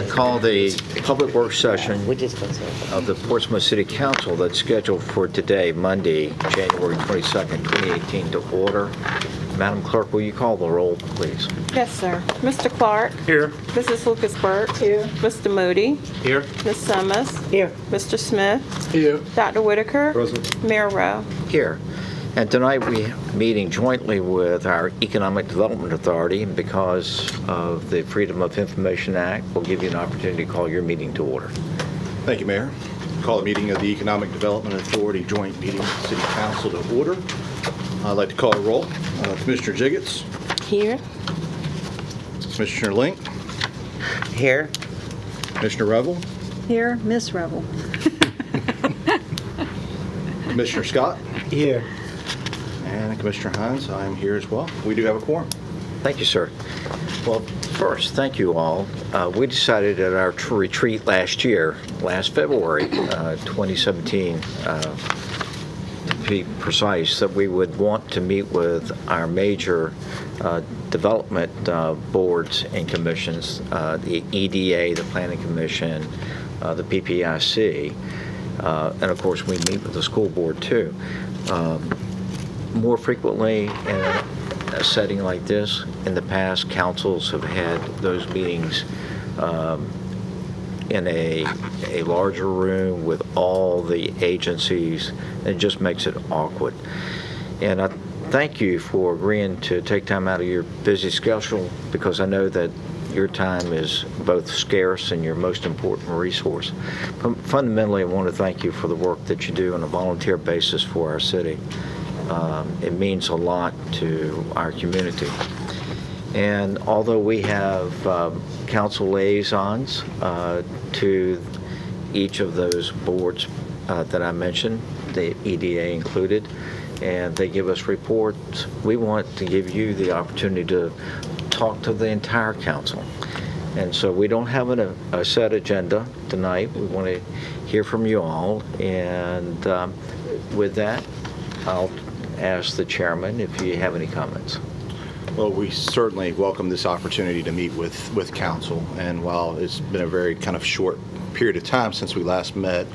Call the public work session We just go through. of the Portsmouth City Council that's scheduled for today, Monday, January 22nd, 2018, to order. Madam Clerk, will you call the roll, please? Yes, sir. Mr. Clark? Here. Mrs. Lucas Burke? Here. Mr. Moody? Here. Ms. Summers? Here. Mr. Smith? Here. Dr. Whitaker? Present. Mayor Rowe? Here. And tonight we're meeting jointly with our Economic Development Authority, and because of the Freedom of Information Act, we'll give you an opportunity to call your meeting to order. Thank you, Mayor. Call the meeting of the Economic Development Authority joint meeting of the City Council to order. I'd like to call a roll. Commissioner Jiggets, Here. Commissioner Link, Here. Commissioner Revel, Here, Miss Rebel. Commissioner Scott, Here. and Commissioner Hines. I'm here as well. We do have a quorum. Thank you, sir. Well, first, thank you all. We decided at our retreat last February 2017, to be precise, that we would want to meet with our major development boards and commissions, the EDA, the Planning Commission, the PPIC, and of course we meet with the school board too. More frequently in a setting like this, in the past, councils have had those meetings in a larger room with all the agencies. It just makes it awkward. And I thank you for agreeing to take time out of your busy schedule, because I know that your time is both scarce and your most important resource. But fundamentally, I want to thank you for the work that you do on a volunteer basis for our city. It means a lot to our community. And although we have council liaisons to each of those boards that I mentioned, the EDA included, and they give us reports, we want to give you the opportunity to talk to the entire council. And so we don't have a set agenda tonight. We want to hear from you all. And with that, I'll ask the chairman if you have any comments. Well, we certainly welcome this opportunity to meet with council. And while it's been a very kind of short period of time since we last met,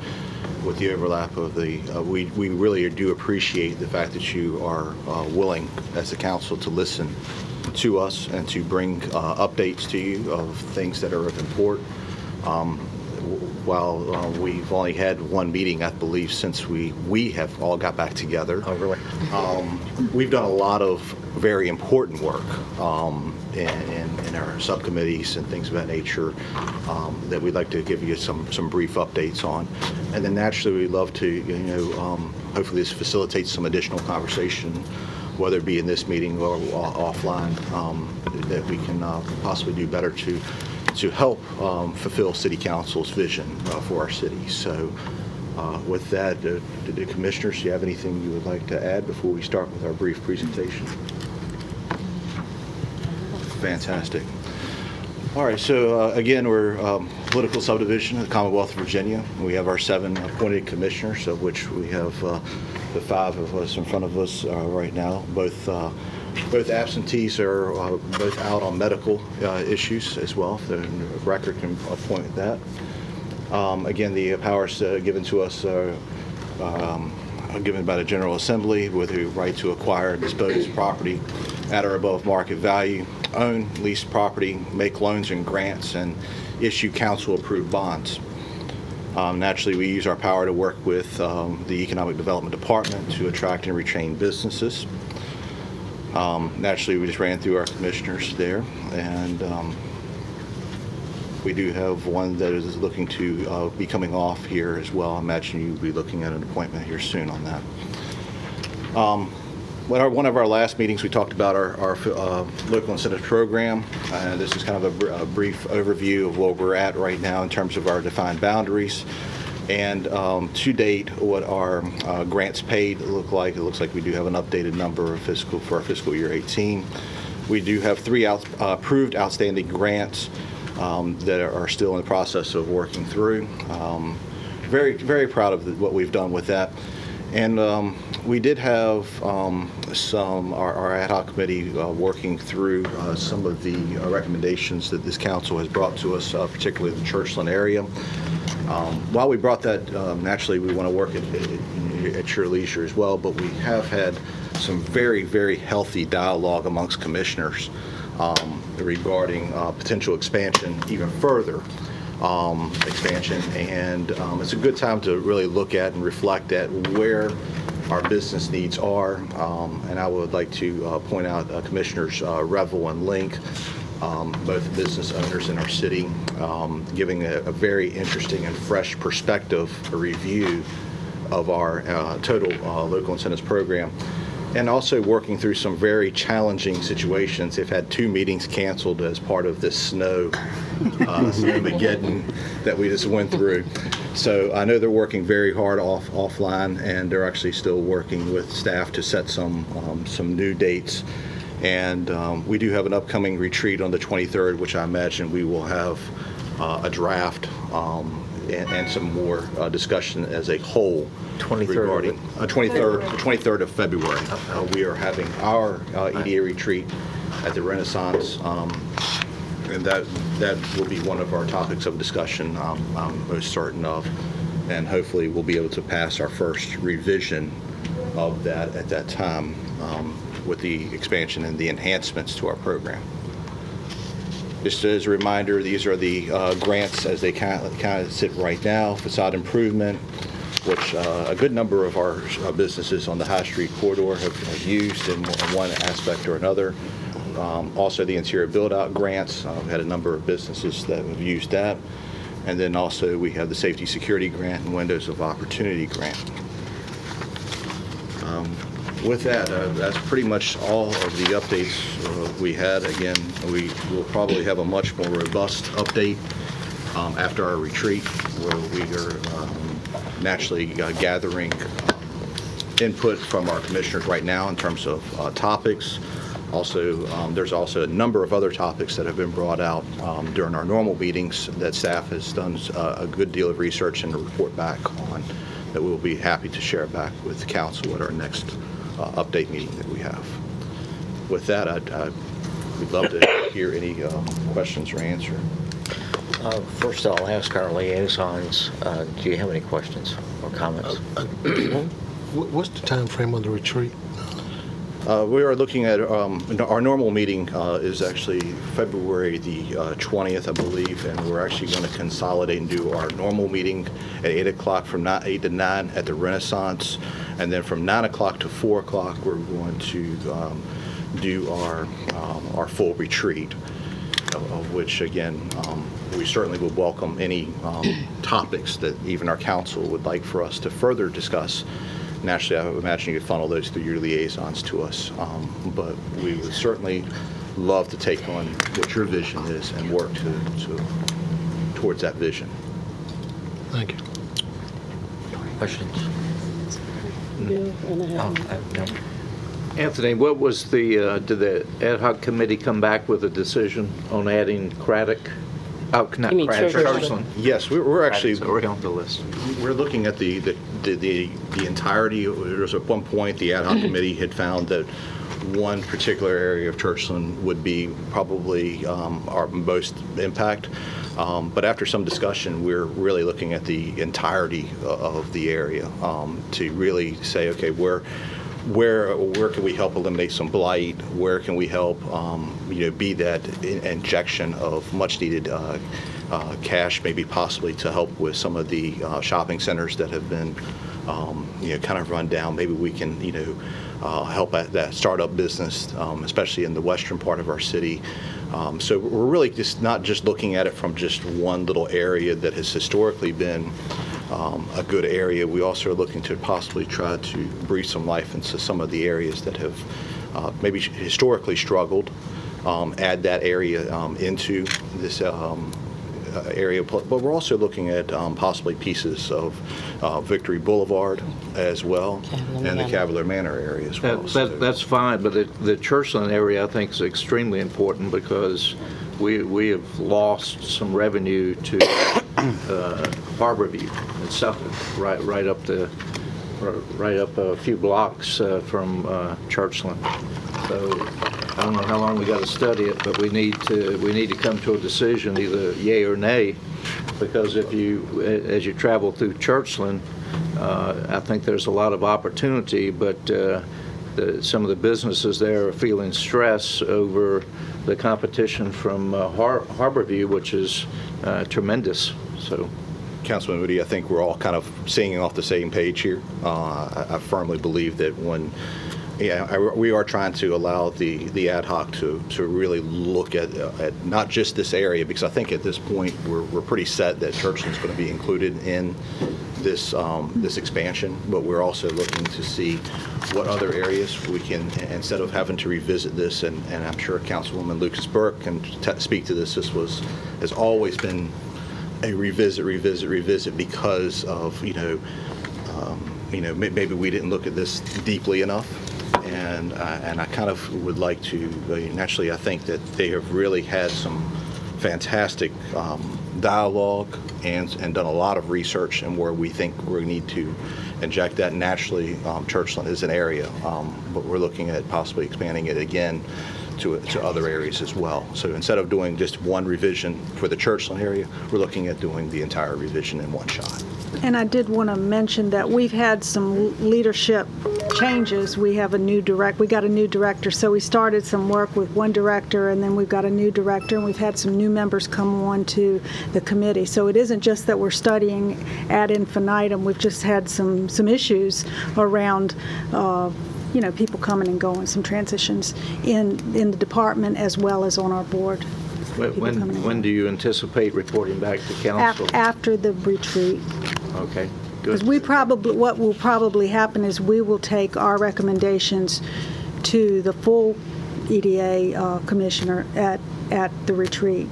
with the overlap of the, we really do appreciate the fact that you are willing as a council to listen to us and to bring updates to you of things that are of import. While we've only had one meeting, I believe, since we have all got back together. Oh, really? We've done a lot of very important work in our subcommittees and things of that nature that we'd like to give you some brief updates on. And then naturally, we'd love to, hopefully this facilitates some additional conversation, whether it be in this meeting or offline, that we can possibly do better to help fulfill City Council's vision for our city. So with that, do the commissioners, do you have anything you would like to add before we start with our brief presentation? Fantastic. All right, so again, we're political subdivision of the Commonwealth of Virginia. We have our 7 appointed commissioners, of which we have the 5 of us in front of us right now. Both absentees are both out on medical issues as well. The record can point that. Again, the powers given to us are given by the General Assembly with the right to acquire and dispose of property at or above market value, own leased property, make loans and grants, and issue council-approved bonds. Naturally, we use our power to work with the Economic Development Department to attract and retain businesses. Naturally, we just ran through our commissioners there, and we do have one that is looking to be coming off here as well. I imagine you'll be looking at an appointment here soon on that. One of our last meetings, we talked about our local incentive program. This is kind of a brief overview of where we're at right now in terms of our defined boundaries. And to date, what our grants paid look like. It looks like we do have an updated number for our fiscal year 18. We do have 3 approved outstanding grants that are still in the process of working through. Very, very proud of what we've done with that. And we did have our ad hoc committee working through some of the recommendations that this council has brought to us, particularly the Churchland area. While we brought that, naturally, we want to work at your leisure as well, but we have had some very, very healthy dialogue amongst commissioners regarding potential expansion, even further expansion. And it's a good time to really look at and reflect at where our business needs are. And I would like to point out Commissioners Revel and Link, both business owners in our city, giving a very interesting and fresh perspective, a review of our total local incentives program, and also working through some very challenging situations. They've had 2 meetings canceled as part of this snowmageddon that we just went through. So I know they're working very hard offline, and they're actually still working with staff to set some new dates. And we do have an upcoming retreat on the 23rd, which I imagine we will have a draft and some more discussion as a whole 23rd. regarding the 23rd of February. We are having our EDA retreat at the Renaissance, and that will be one of our topics of discussion, I'm most certain of, and hopefully we'll be able to pass our first revision of that at that time with the expansion and the enhancements to our program. Just as a reminder, these are the grants as they kind of sit right now. Facade improvement, which a good number of our businesses on the High Street corridor have used in one aspect or another. Also the interior build-out grants. We had a number of businesses that have used that. And then also we have the safety security grant and windows of opportunity grant. With that, that's pretty much all of the updates we had. Again, we will probably have a much more robust update after our retreat, where we are naturally gathering input from our commissioners right now in terms of topics. Also, there's also a number of other topics that have been brought out during our normal meetings that staff has done a good deal of research and to report back on, that we'll be happy to share back with the council at our next update meeting that we have. With that, we'd love to hear any questions or answer. First, I'll ask our liaisons, do you have any questions or comments? What's the time frame of the retreat? We are looking at, our normal meeting is actually February the 20th, I believe, and we're actually going to consolidate and do our normal meeting at 8 o'clock from 8 to 9 at the Renaissance, and then from 9 o'clock to 4 o'clock we're going to do our full retreat, of which, again, we certainly would welcome any topics that even our council would like for us to further discuss. Naturally, I would imagine you could funnel those through your liaisons to us, but we would certainly love to take on what your vision is and work towards that vision. Thank you. Questions? No. No. Anthony, what was did the ad hoc committee come back with a decision on adding Craddock? Oh, not You mean Craddock, Churchland? Churchland. Yes, we're actually It's already on the list. we're looking at the entirety. There was at one point the ad hoc committee had found that one particular area of Churchland would be probably our most impact. But after some discussion, we're really looking at the entirety of the area to really say, okay, where can we help eliminate some blight? Where can we help, be that injection of much needed cash, maybe possibly to help with some of the shopping centers that have been, kind of run down. Maybe we can, help at that startup business, especially in the western part of our city. So we're really just not just looking at it from just one little area that has historically been a good area. We also are looking to possibly try to breathe some life into some of the areas that have maybe historically struggled, add that area into this area. But we're also looking at possibly pieces of Victory Boulevard as well, and the Cavalier Manor area as well. That's fine, but the Churchland area I think is extremely important because we have lost some revenue to Harborview and Suffolk, right up the right up a few blocks from Churchland. So I don't know how long we got to study it, but we need to come to a decision, either yay or nay, because if you, as you travel through Churchland, I think there's a lot of opportunity, but some of the businesses there are feeling stress over the competition from Harborview, which is tremendous. So, Councilman Moody, I think we're all kind of singing off the same page here. I firmly believe that we are trying to allow the ad hoc to really look at not just this area, because I think at this point we're pretty set that Churchland's going to be included in this expansion, but we're also looking to see what other areas we can, instead of having to revisit this, and I'm sure Councilwoman Lucas Burke can speak to this. This has always been a revisit because of maybe we didn't look at this deeply enough. And I kind of would like to, naturally, I think that they have really had some fantastic dialogue and done a lot of research, and where we think we need to inject that. Naturally, Churchland is an area, but we're looking at possibly expanding it again to other areas as well. So instead of doing just one revision for the Churchland area, we're looking at doing the entire revision in one shot. And I did want to mention that we've had some leadership changes. We got a new director, so we started some work with one director, and then we've got a new director, and we've had some new members come on to the committee. So it isn't just that we're studying ad infinitum. We've just had some issues around people coming and going, some transitions in the department as well as on our board. when do you anticipate reporting back to council? After the retreat. Okay, good. Because what will probably happen is we will take our recommendations to the full EDA commissioner at the retreat,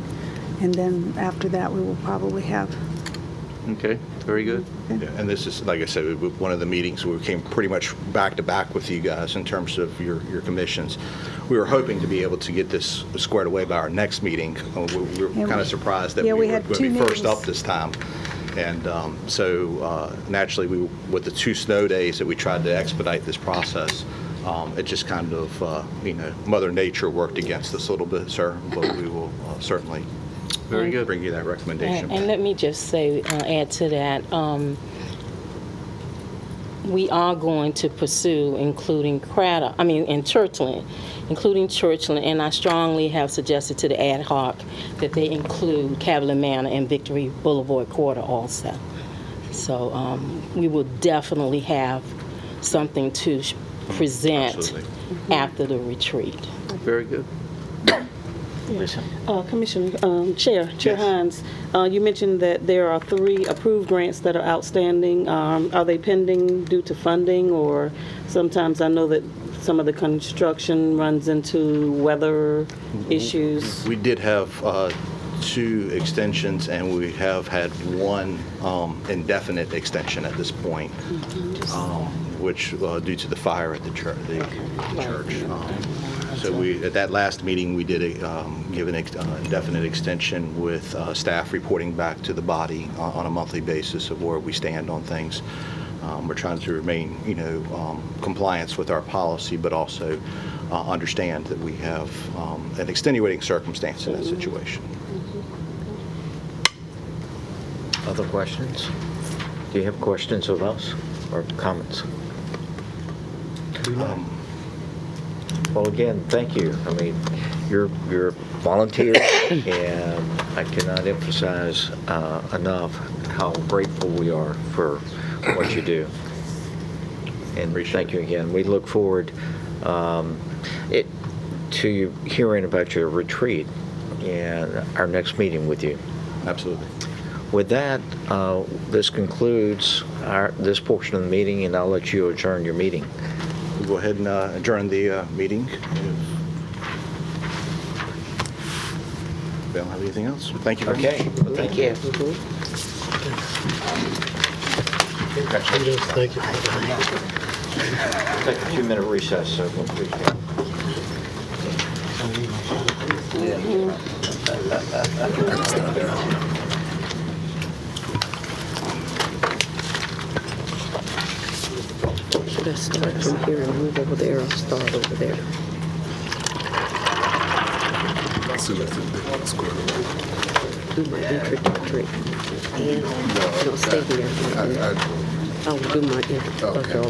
and then after that we will probably have. Okay, very good. Yeah, and this is, like I said, one of the meetings where we came pretty much back to back with you guys in terms of your commissions. We were hoping to be able to get this squared away by our next meeting. We were kind of surprised that we were had going to be 2 first up meetings. this time. And so naturally, with the 2 snow days that we tried to expedite this process, it just kind of, Mother Nature worked against us a little bit, sir, but we will certainly Very good. bring you that recommendation. And let me just say, add to that, we are going to pursue including Churchland, and I strongly have suggested to the ad hoc that they include Cavalier Manor and Victory Boulevard Quarter also. So we will definitely have something to present Absolutely. after the retreat. Very good. Lisa? Commissioner, Chair Yes. Hines, you mentioned that there are 3 approved grants that are outstanding. Are they pending due to funding, or sometimes I know that some of the construction runs into weather issues? We did have 2 extensions, and we have had 1 indefinite extension at this point, which due to the fire at the church. So at that last meeting, we did give an indefinite extension with staff reporting back to the body on a monthly basis of where we stand on things. We're trying to remain, compliance with our policy, but also understand that we have an extenuating circumstance in that situation. Other questions? Do you have questions of us or comments? Well, again, thank you. I mean, you're volunteers, and I cannot emphasize enough how grateful we are for what you do. And thank you again. We look forward to hearing about your retreat and our next meeting with you. Absolutely. With that, this concludes this portion of the meeting, and I'll let you adjourn your meeting. We'll go ahead and adjourn the meeting. They don't have anything else? Thank you very much. Okay, well, thank you. Thank you. Take a 2-minute recess, so we'll appreciate it. Start from here and move over there, or start over there. Do my introductory. And, no, stay here. I will do my introductory.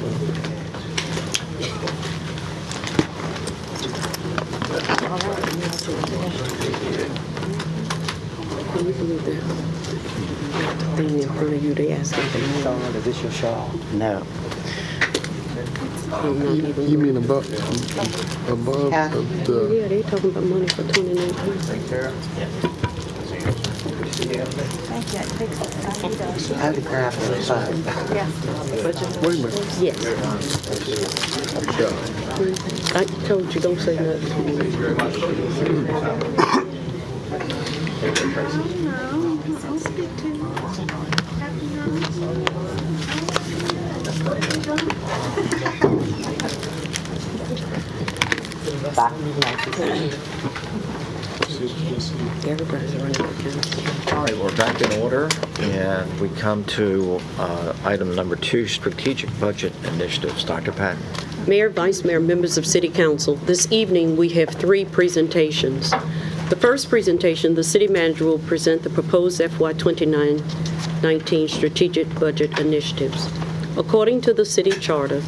You can move there. The thing in front of you, they asking for money. Is this your shawl? No. I'm not even. You mean above Yeah. the, Yeah, they talking about money for 2019. I have to grab the side. Wait a minute. Yes. I told you, don't say nothing. Everybody's running the council. All right, we're back in order, and we come to item number 2, strategic budget initiatives. Dr. Patton. Mayor, Vice Mayor, members of City Council, this evening we have 3 presentations. The first presentation, the City Manager will present the proposed FY 2019 strategic budget initiatives. According to the City Charter,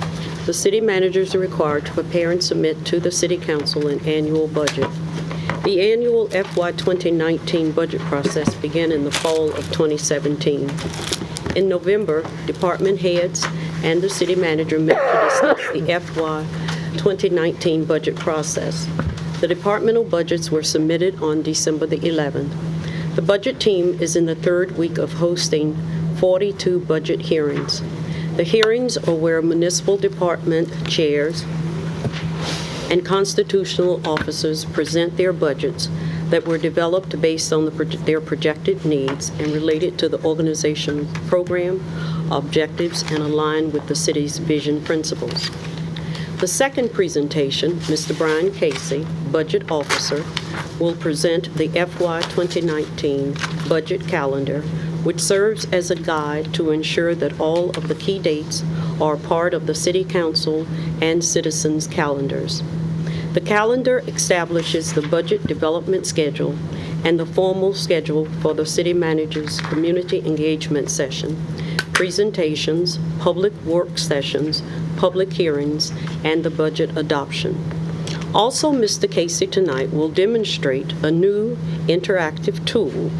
the City Managers are required to prepare and submit to the City Council an annual budget. The annual FY 2019 budget process began in the fall of 2017. In November, department heads and the City Manager met to discuss the FY 2019 budget process. The departmental budgets were submitted on December the 11th. The budget team is in the 3rd week of hosting 42 budget hearings. The hearings are where municipal department chairs and constitutional officers present their budgets that were developed based on their projected needs and related to the organizational program, objectives, and aligned with the city's vision principles. The second presentation, Mr. Brian Casey, Budget Officer, will present the FY 2019 budget calendar, which serves as a guide to ensure that all of the key dates are part of the City Council and citizens' calendars. The calendar establishes the budget development schedule and the formal schedule for the City Manager's community engagement session, presentations, public work sessions, public hearings, and the budget adoption. Also, Mr. Casey tonight will demonstrate a new interactive tool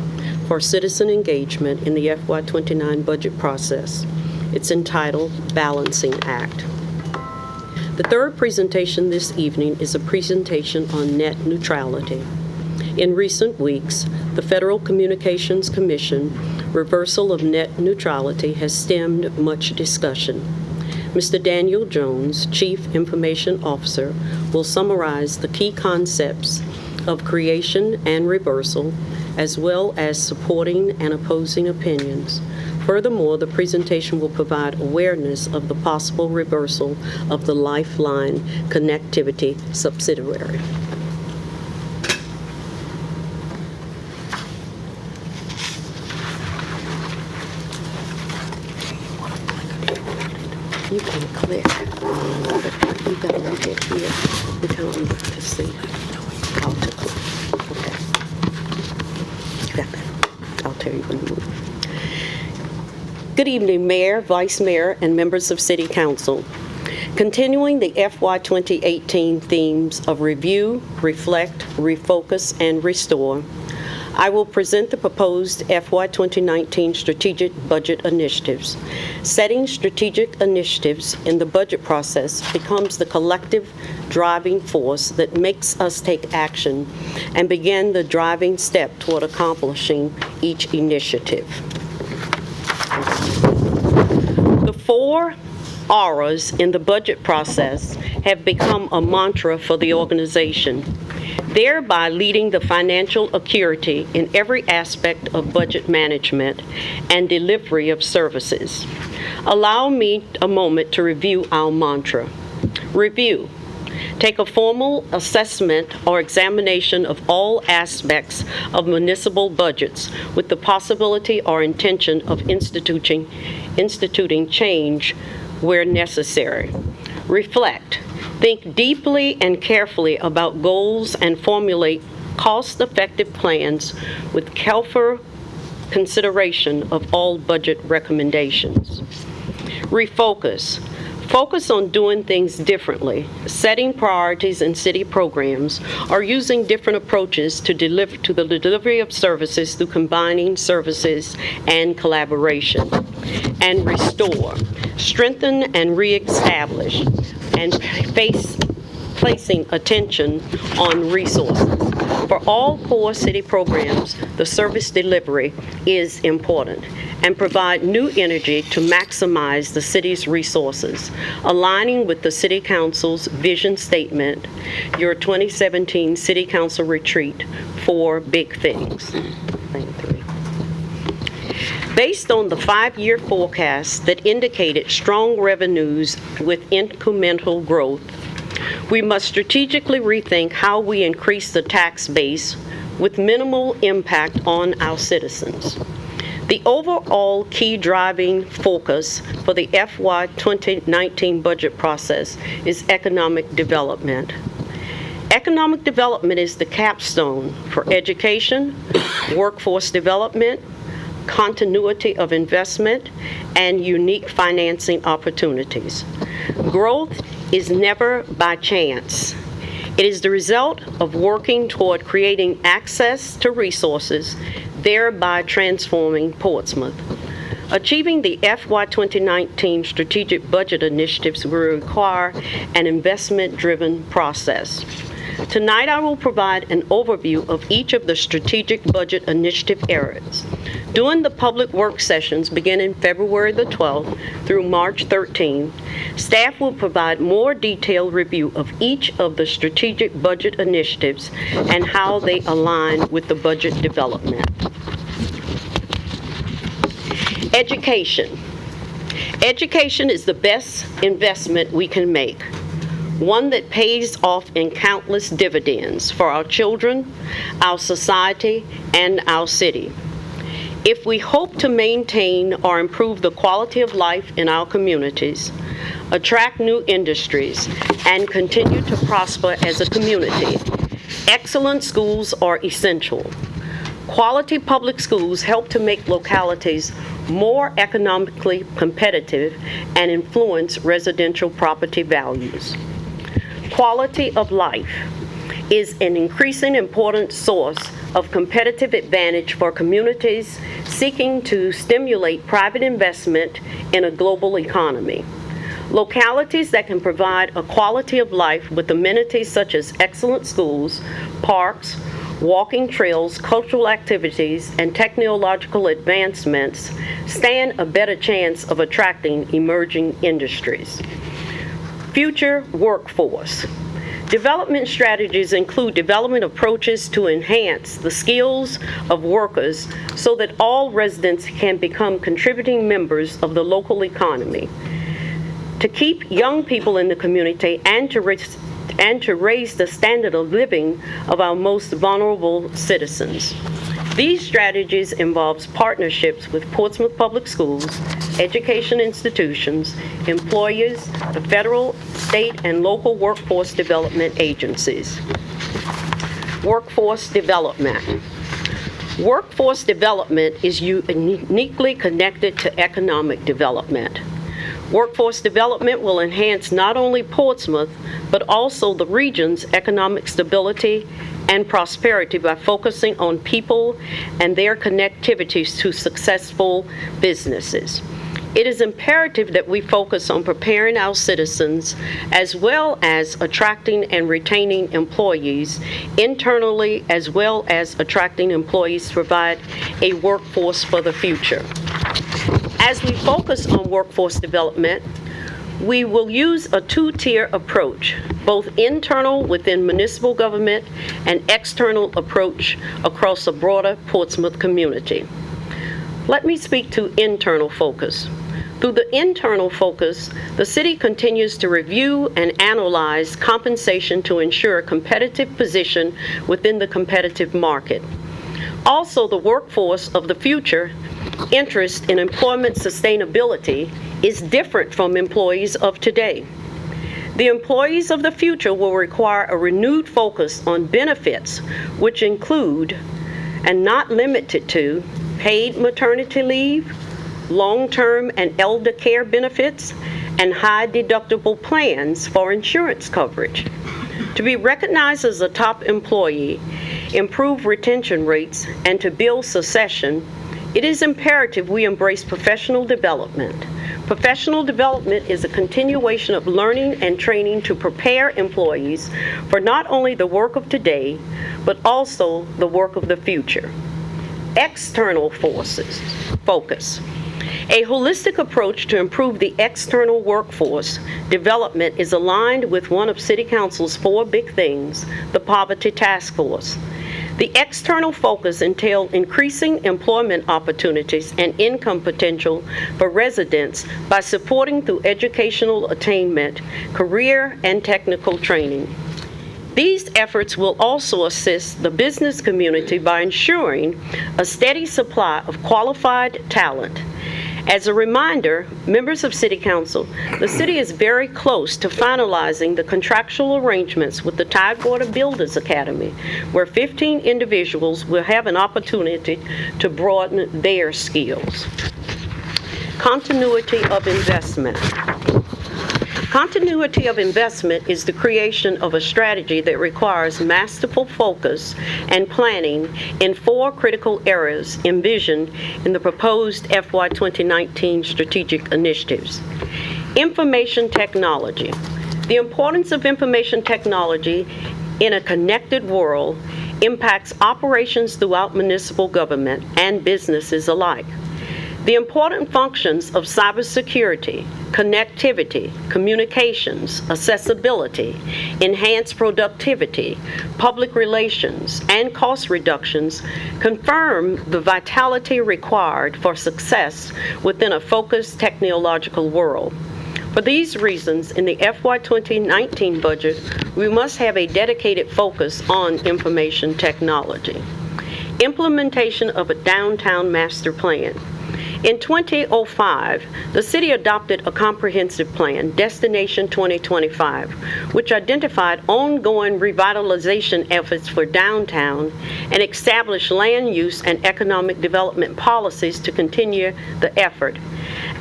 for citizen engagement in the FY 29 budget process. It's entitled Balancing Act. The third presentation this evening is a presentation on net neutrality. In recent weeks, the Federal Communications Commission reversal of net neutrality has stemmed much discussion. Mr. Daniel Jones, Chief Information Officer, will summarize the key concepts of creation and reversal, as well as supporting and opposing opinions. Furthermore, the presentation will provide awareness of the possible reversal of the Lifeline Connectivity subsidiary. You can click, but you gotta look at here and tell them to see how to click. Okay. You got that. I'll tell you when to move. Good evening, Mayor, Vice Mayor, and members of City Council. Continuing the FY 2018 themes of review, reflect, refocus, and restore, I will present the proposed FY 2019 strategic budget initiatives. Setting strategic initiatives in the budget process becomes the collective driving force that makes us take action and begin the driving step toward accomplishing each initiative. The 4 auras in the budget process have become a mantra for the organization, thereby leading the financial acuity in every aspect of budget management and delivery of services. Allow me a moment to review our mantra. Review. Take a formal assessment or examination of all aspects of municipal budgets with the possibility or intention of instituting change where necessary. Reflect. Think deeply and carefully about goals and formulate cost-effective plans with careful consideration of all budget recommendations. Refocus. Focus on doing things differently, setting priorities in city programs, or using different approaches to the delivery of services through combining services and collaboration. And restore. Strengthen and reestablish, and placing attention on resources. For all core city programs, the service delivery is important and provide new energy to maximize the city's resources, aligning with the City Council's vision statement, your 2017 City Council retreat, 4 big things. Based on the 5-year forecast that indicated strong revenues with incremental growth, we must strategically rethink how we increase the tax base with minimal impact on our citizens. The overall key driving focus for the FY 2019 budget process is economic development. Economic development is the capstone for education, workforce development, continuity of investment, and unique financing opportunities. Growth is never by chance. It is the result of working toward creating access to resources, thereby transforming Portsmouth. Achieving the FY 2019 strategic budget initiatives will require an investment-driven process. Tonight, I will provide an overview of each of the strategic budget initiative areas. During the public work sessions beginning February the 12th through March 13, staff will provide more detailed review of each of the strategic budget initiatives and how they align with the budget development. Education. Education is the best investment we can make, one that pays off in countless dividends for our children, our society, and our city. If we hope to maintain or improve the quality of life in our communities, attract new industries, and continue to prosper as a community, excellent schools are essential. Quality public schools help to make localities more economically competitive and influence residential property values. Quality of life is an increasing important source of competitive advantage for communities seeking to stimulate private investment in a global economy. Localities that can provide a quality of life with amenities such as excellent schools, parks, walking trails, cultural activities, and technological advancements stand a better chance of attracting emerging industries. Future workforce. Development strategies include development approaches to enhance the skills of workers so that all residents can become contributing members of the local economy. To keep young people in the community and to raise the standard of living of our most vulnerable citizens. These strategies involve partnerships with Portsmouth Public Schools, education institutions, employers, the federal, state, and local workforce development agencies. Workforce development. Workforce development is uniquely connected to economic development. Workforce development will enhance not only Portsmouth, but also the region's economic stability and prosperity by focusing on people and their connectivities to successful businesses. It is imperative that we focus on preparing our citizens as well as attracting and retaining employees internally, as well as attracting employees to provide a workforce for the future. As we focus on workforce development, we will use a two-tier approach, both internal within municipal government and external approach across a broader Portsmouth community. Let me speak to internal focus. Through the internal focus, the city continues to review and analyze compensation to ensure a competitive position within the competitive market. Also, the workforce of the future interest in employment sustainability is different from employees of today. The employees of the future will require a renewed focus on benefits, which include, and not limited to, paid maternity leave, long-term and elder care benefits, and high-deductible plans for insurance coverage. To be recognized as a top employee, improve retention rates, and to build succession, it is imperative we embrace professional development. Professional development is a continuation of learning and training to prepare employees for not only the work of today, but also the work of the future. External focus. A holistic approach to improve the external workforce development is aligned with one of City Council's 4 big things, the Poverty Task Force. The external focus entails increasing employment opportunities and income potential for residents by supporting through educational attainment, career, and technical training. These efforts will also assist the business community by ensuring a steady supply of qualified talent. As a reminder, members of City Council, the city is very close to finalizing the contractual arrangements with the Tidewater Builders Academy, where 15 individuals will have an opportunity to broaden their skills. Continuity of investment. Continuity of investment is the creation of a strategy that requires masterful focus and planning in 4 critical areas envisioned in the proposed FY 2019 strategic initiatives. Information technology. The importance of information technology in a connected world impacts operations throughout municipal government and businesses alike. The important functions of cybersecurity, connectivity, communications, accessibility, enhanced productivity, public relations, and cost reductions confirm the vitality required for success within a focused technological world. For these reasons, in the FY 2019 budget, we must have a dedicated focus on information technology. Implementation of a downtown master plan. In 2005, the city adopted a comprehensive plan, Destination 2025, which identified ongoing revitalization efforts for downtown and established land use and economic development policies to continue the effort.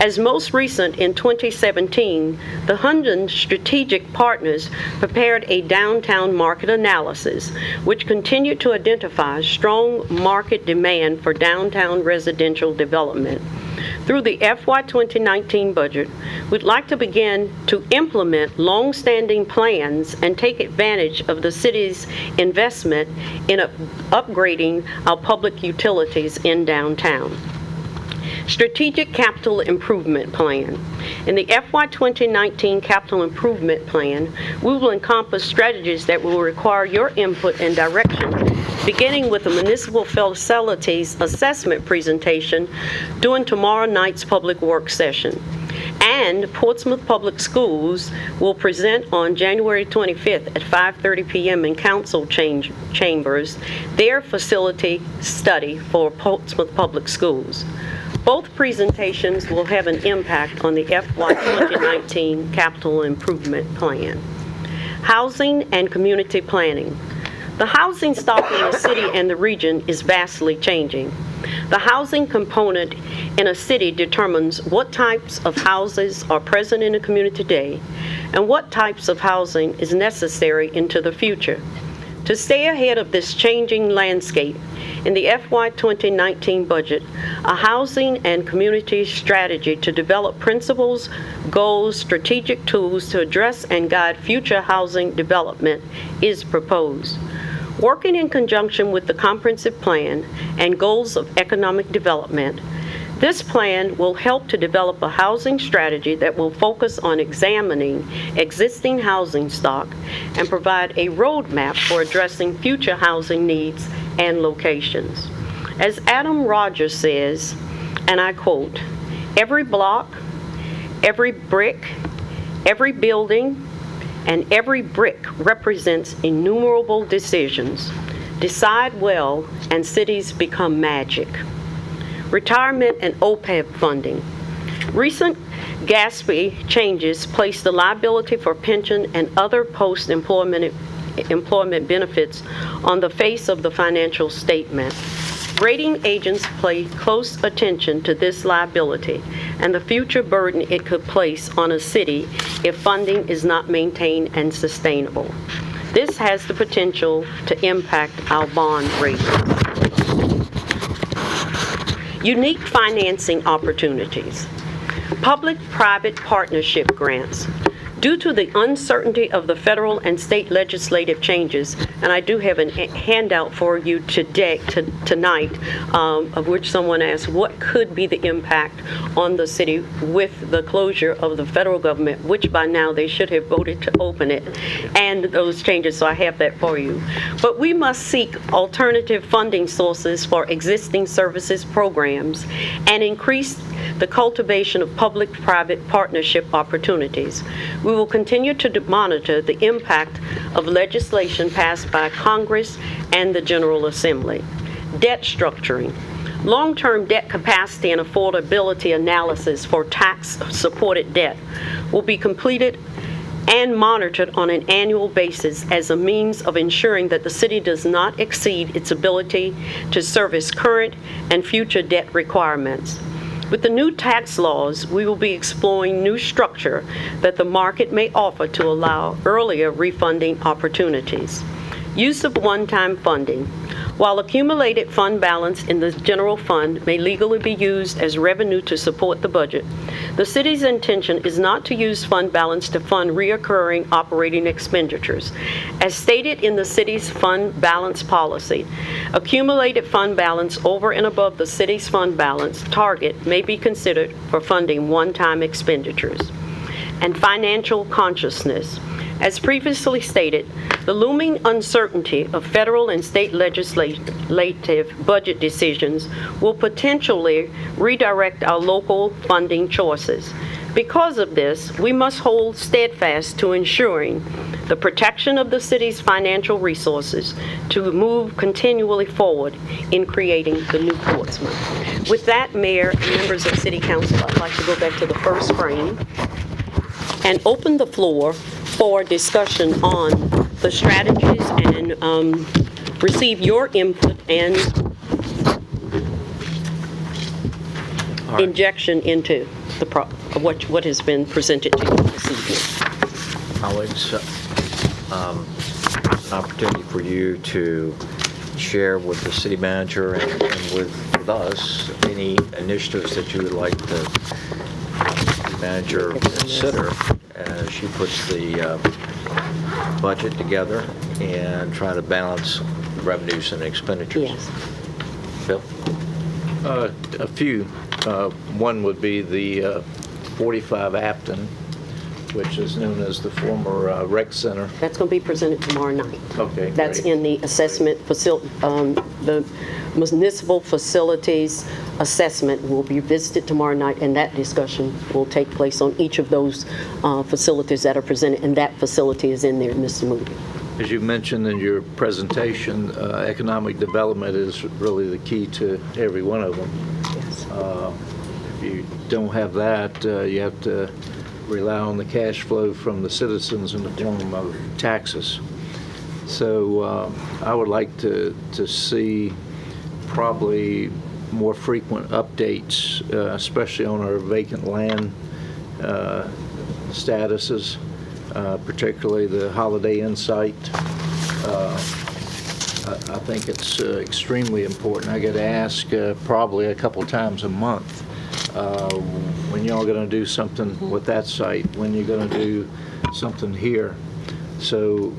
As most recent in 2017, the Hunden Strategic Partners prepared a downtown market analysis, which continued to identify strong market demand for downtown residential development. Through the FY 2019 budget, we'd like to begin to implement long-standing plans and take advantage of the city's investment in upgrading our public utilities in downtown. Strategic Capital Improvement Plan. In the FY 2019 Capital Improvement Plan, we will encompass strategies that will require your input and direction, beginning with the Municipal Facilities Assessment presentation during tomorrow night's Public Works session. And Portsmouth Public Schools will present on January 25th at 5:30 p.m. in Council Chambers their facility study for Portsmouth Public Schools. Both presentations will have an impact on the FY 2019 Capital Improvement Plan. Housing and community planning. The housing stock in the city and the region is vastly changing. The housing component in a city determines what types of houses are present in a community today and what types of housing is necessary into the future. To stay ahead of this changing landscape, in the FY 2019 budget, a housing and community strategy to develop principles, goals, strategic tools to address and guide future housing development is proposed. Working in conjunction with the comprehensive plan and goals of economic development, this plan will help to develop a housing strategy that will focus on examining existing housing stock and provide a roadmap for addressing future housing needs and locations. As Adam Rogers says, and I quote, "Every block, every brick, every building, and every brick represents innumerable decisions. Decide well, and cities become magic." Retirement and OPEB funding. Recent GASB changes place the liability for pension and other post-employment benefits on the face of the financial statement. Rating agents pay close attention to this liability and the future burden it could place on a city if funding is not maintained and sustainable. This has the potential to impact our bond ratings. Unique financing opportunities. Public-private partnership grants. Due to the uncertainty of the federal and state legislative changes, and I do have a handout for you tonight, of which someone asked what could be the impact on the city with the closure of the federal government, which by now they should have voted to open it, and those changes, so I have that for you. But we must seek alternative funding sources for existing services programs and increase the cultivation of public-private partnership opportunities. We will continue to monitor the impact of legislation passed by Congress and the General Assembly. Debt structuring. Long-term debt capacity and affordability analysis for tax-supported debt will be completed and monitored on an annual basis as a means of ensuring that the city does not exceed its ability to service current and future debt requirements. With the new tax laws, we will be exploring new structure that the market may offer to allow earlier refunding opportunities. Use of one-time funding. While accumulated fund balance in the general fund may legally be used as revenue to support the budget, the city's intention is not to use fund balance to fund reoccurring operating expenditures. As stated in the city's fund balance policy, accumulated fund balance over and above the city's fund balance target may be considered for funding one-time expenditures. And financial consciousness. As previously stated, the looming uncertainty of federal and state legislative budget decisions will potentially redirect our local funding choices. Because of this, we must hold steadfast to ensuring the protection of the city's financial resources to move continually forward in creating the new Portsmouth. With that, Mayor and members of City Council, I'd like to go back to the first frame and open the floor for discussion on the strategies and receive your input and injection into the what has been presented to you this evening. Colleagues, an opportunity for you to share with the city manager and with us any initiatives that you would like the manager consider as she puts the budget together and try to balance revenues and expenditures. Yes. Bill? A few. One would be the 45 Apton, which is known as the former rec center. That's going to be presented tomorrow night. Okay, That's great. in the assessment facility, the municipal facilities assessment will be visited tomorrow night, and that discussion will take place on each of those facilities that are presented, and that facility is in there, Mr. Moody. As you mentioned in your presentation, economic development is really the key to every one of them. Yes. If you don't have that, you have to rely on the cash flow from the citizens in the form of taxes. So I would like to see probably more frequent updates, especially on our vacant land statuses, particularly the Holiday Inn site. I think it's extremely important. I get asked probably a couple times a month, when y'all going to do something with that site, when you're going to do something here. So,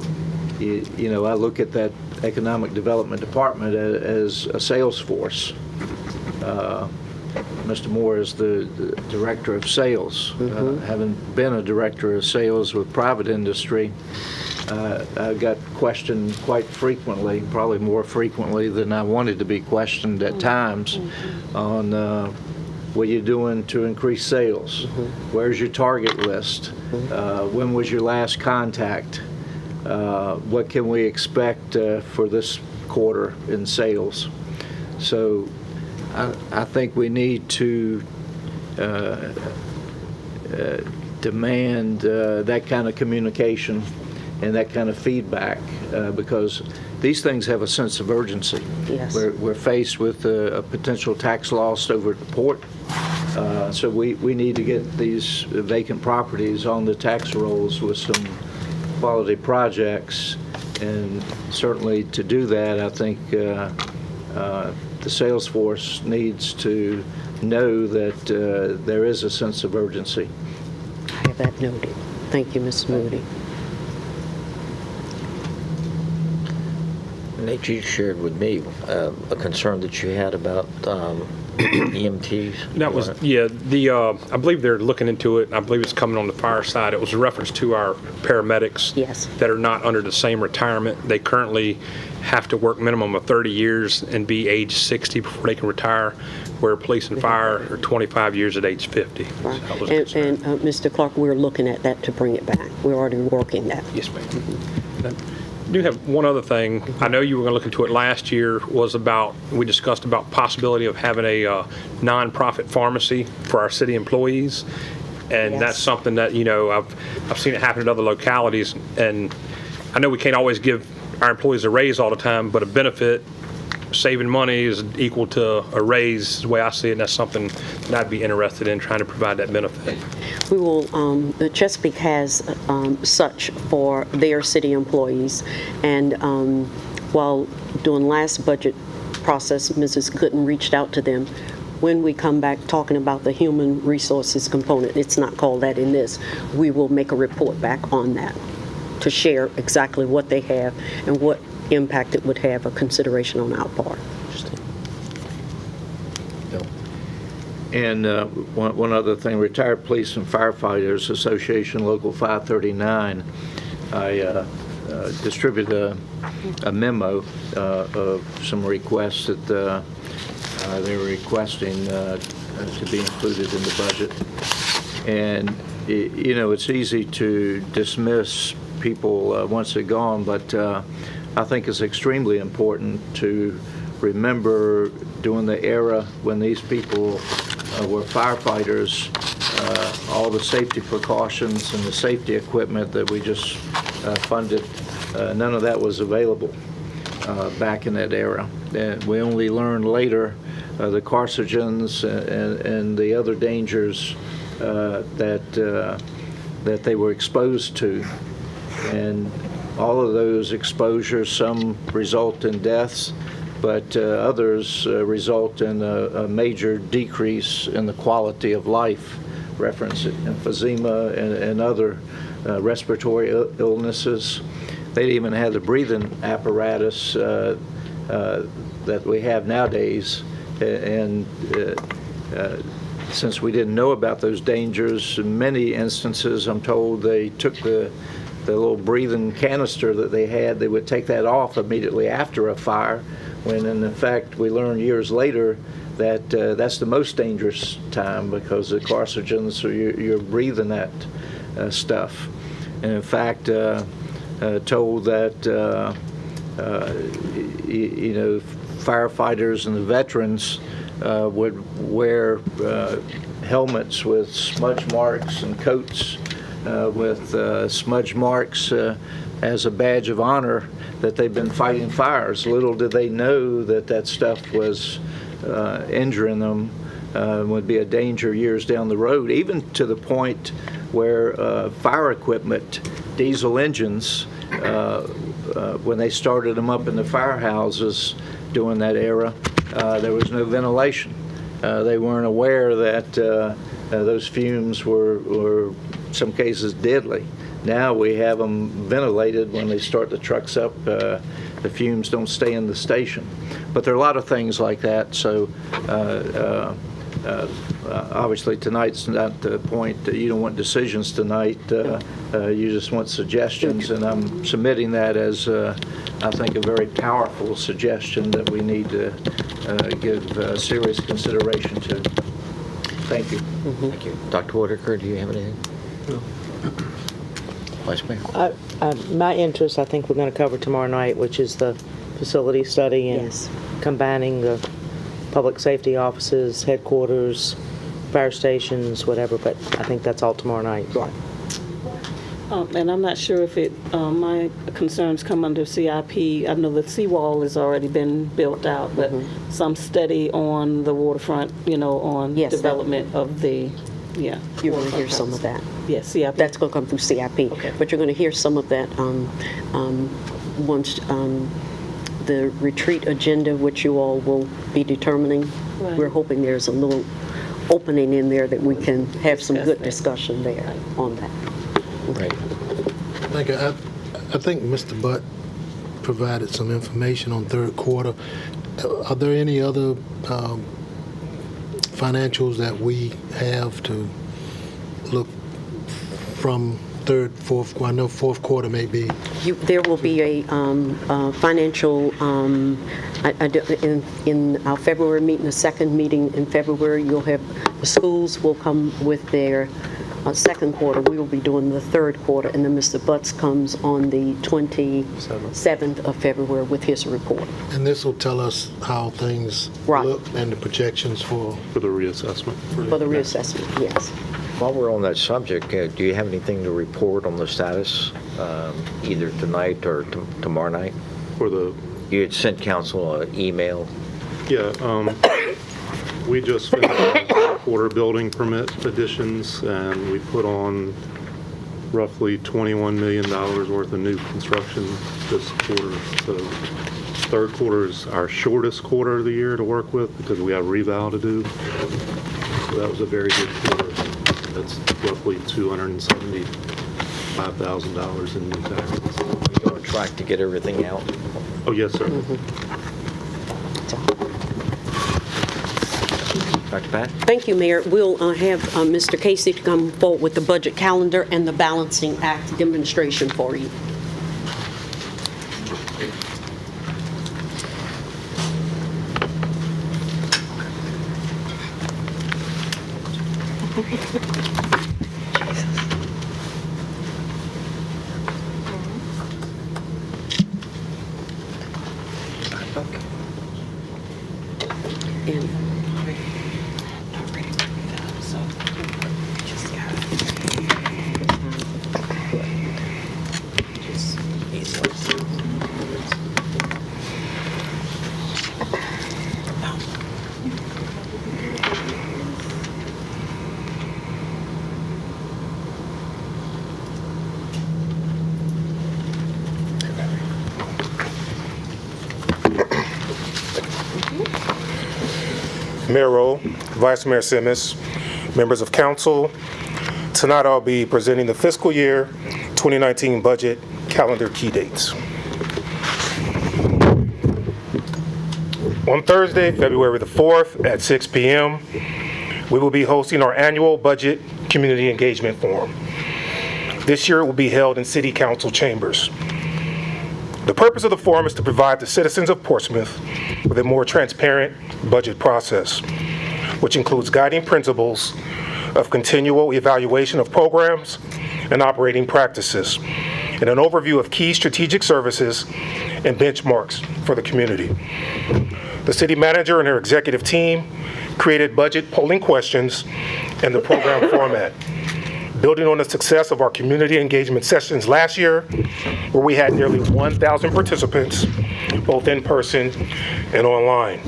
you know, I look at that economic development department as a sales force. Mr. Moore is the director of sales. Having been a director of sales with private industry, I got questioned quite frequently, probably more frequently than I wanted to be questioned at times, on what you're doing to increase sales. Where's your target list? When was your last contact? What can we expect for this quarter in sales? So I think we need to demand that kind of communication and that kind of feedback, because these things have a sense of urgency. Yes. We're faced with a potential tax loss over at the port, so we need to get these vacant properties on the tax rolls with some quality projects, and certainly to do that, I think the sales force needs to know that there is a sense of urgency. I have that noted. Thank you, Ms. Moody. Nate, you shared with me a concern that you had about EMTs. That was, yeah, I believe they're looking into it, and I believe it's coming on the fire side. It was a reference to our paramedics Yes. that are not under the same retirement. They currently have to work minimum of 30 years and be age 60 before they can retire, where police and fire are 25 years at age 50. Right. That was a concern. And Mr. Clark, we're looking at that to bring it back. We're already working that. Yes, ma'am. I do have one other thing. I know you were going to look into it last year, we discussed about possibility of having a nonprofit pharmacy for our city employees. And Yes. that's something that, I've seen it happen at other localities. And I know we can't always give our employees a raise all the time, but a benefit, saving money is equal to a raise, the way I see it, and that's something that I'd be interested in, trying to provide that benefit. We will, Chesapeake has such for their city employees. And while during last budget process, Mrs. Gooden reached out to them. When we come back talking about the human resources component, it's not called that in this, we will make a report back on that to share exactly what they have and what impact it would have, a consideration on our part. And one other thing, Retired Police and Firefighters Association Local 539, I distributed a memo of some requests that they were requesting to be included in the budget. And, it's easy to dismiss people once they're gone, but I think it's extremely important to remember during the era when these people were firefighters, all the safety precautions and the safety equipment that we just funded, none of that was available back in that era. And we only learned later the carcinogens and the other dangers that they were exposed to. And all of those exposures, some result in deaths, but others result in a major decrease in the quality of life, reference emphysema and other respiratory illnesses. They even had the breathing apparatus that we have nowadays, and since we didn't know about those dangers, in many instances, I'm told they took the little breathing canister that they had, they would take that off immediately after a fire, when in fact we learned years later that that's the most dangerous time because the carcinogens, so you're breathing that stuff. And in fact, told that firefighters and the veterans would wear helmets with smudge marks and coats with smudge marks as a badge of honor that they've been fighting fires. Little did they know that that stuff was injuring them, would be a danger years down the road, even to the point where fire equipment, diesel engines, when they started them up in the firehouses during that era, there was no ventilation. They weren't aware that those fumes were in some cases deadly. Now we have them ventilated when they start the trucks up. The fumes don't stay in the station. But there are a lot of things like that. So obviously tonight's not the point. You don't want decisions tonight. You just want suggestions, and I'm submitting that as I think a very powerful suggestion that we need to give serious consideration to. Thank you. Thank you. Dr. Whitaker, do you have anything? No. Vice Mayor? My interest, I think we're going to cover tomorrow night, which is the facility study and Yes. combining the public safety offices, headquarters, fire stations, whatever, but I think that's all tomorrow night. And I'm not sure if my concerns come under CIP. I know the seawall has already been built out, but some study on the waterfront, on Yes, that- development of the, You're going to hear waterfront some of housing. that. Yes, CIP. That's going to come through CIP. Okay. But you're going to hear some of that once the retreat agenda, which you all will be determining. Right. We're hoping there's a little opening in there that we can have some Discuss good that. discussion there on that. Right. Thank you. I think Mr. Butt provided some information on third quarter. Are there any other financials that we have to look from third, fourth? I know fourth quarter may be. There will be a financial, in our February meeting, the second meeting in February, you'll have, the schools will come with their second quarter. We will be doing the third quarter, and then Mr. Butts comes on the 27th of February with his report. And this will tell us how things Right. look and the projections for For the reassessment. For the reassessment, yes. While we're on that subject, do you have anything to report on the status, either tonight or tomorrow night? For the, You had sent council an email. yeah, we just finished quarter building permit additions, and we put on roughly $21 million worth of new construction this quarter. So third quarter is our shortest quarter of the year to work with because we have reval to do. So that was a very good quarter. That's roughly $275,000 in new taxes. You're on track to get everything out? Oh, yes, sir. Dr. Pat? Thank you, Mayor. We'll have Mr. Casey to come forward with the budget calendar and the balancing act demonstration for you. And Mayor Rowe, Vice Mayor Simmons, members of council, tonight I'll be presenting the fiscal year 2019 budget calendar key dates. On Thursday, February the 4th at 6 p.m., we will be hosting our annual budget community engagement forum. This year it will be held in City Council chambers. The purpose of the forum is to provide the citizens of Portsmouth with a more transparent budget process, which includes guiding principles of continual evaluation of programs and operating practices, and an overview of key strategic services and benchmarks for the community. The city manager and her executive team created budget polling questions and the program format, building on the success of our community engagement sessions last year, where we had nearly 1,000 participants, both in person and online.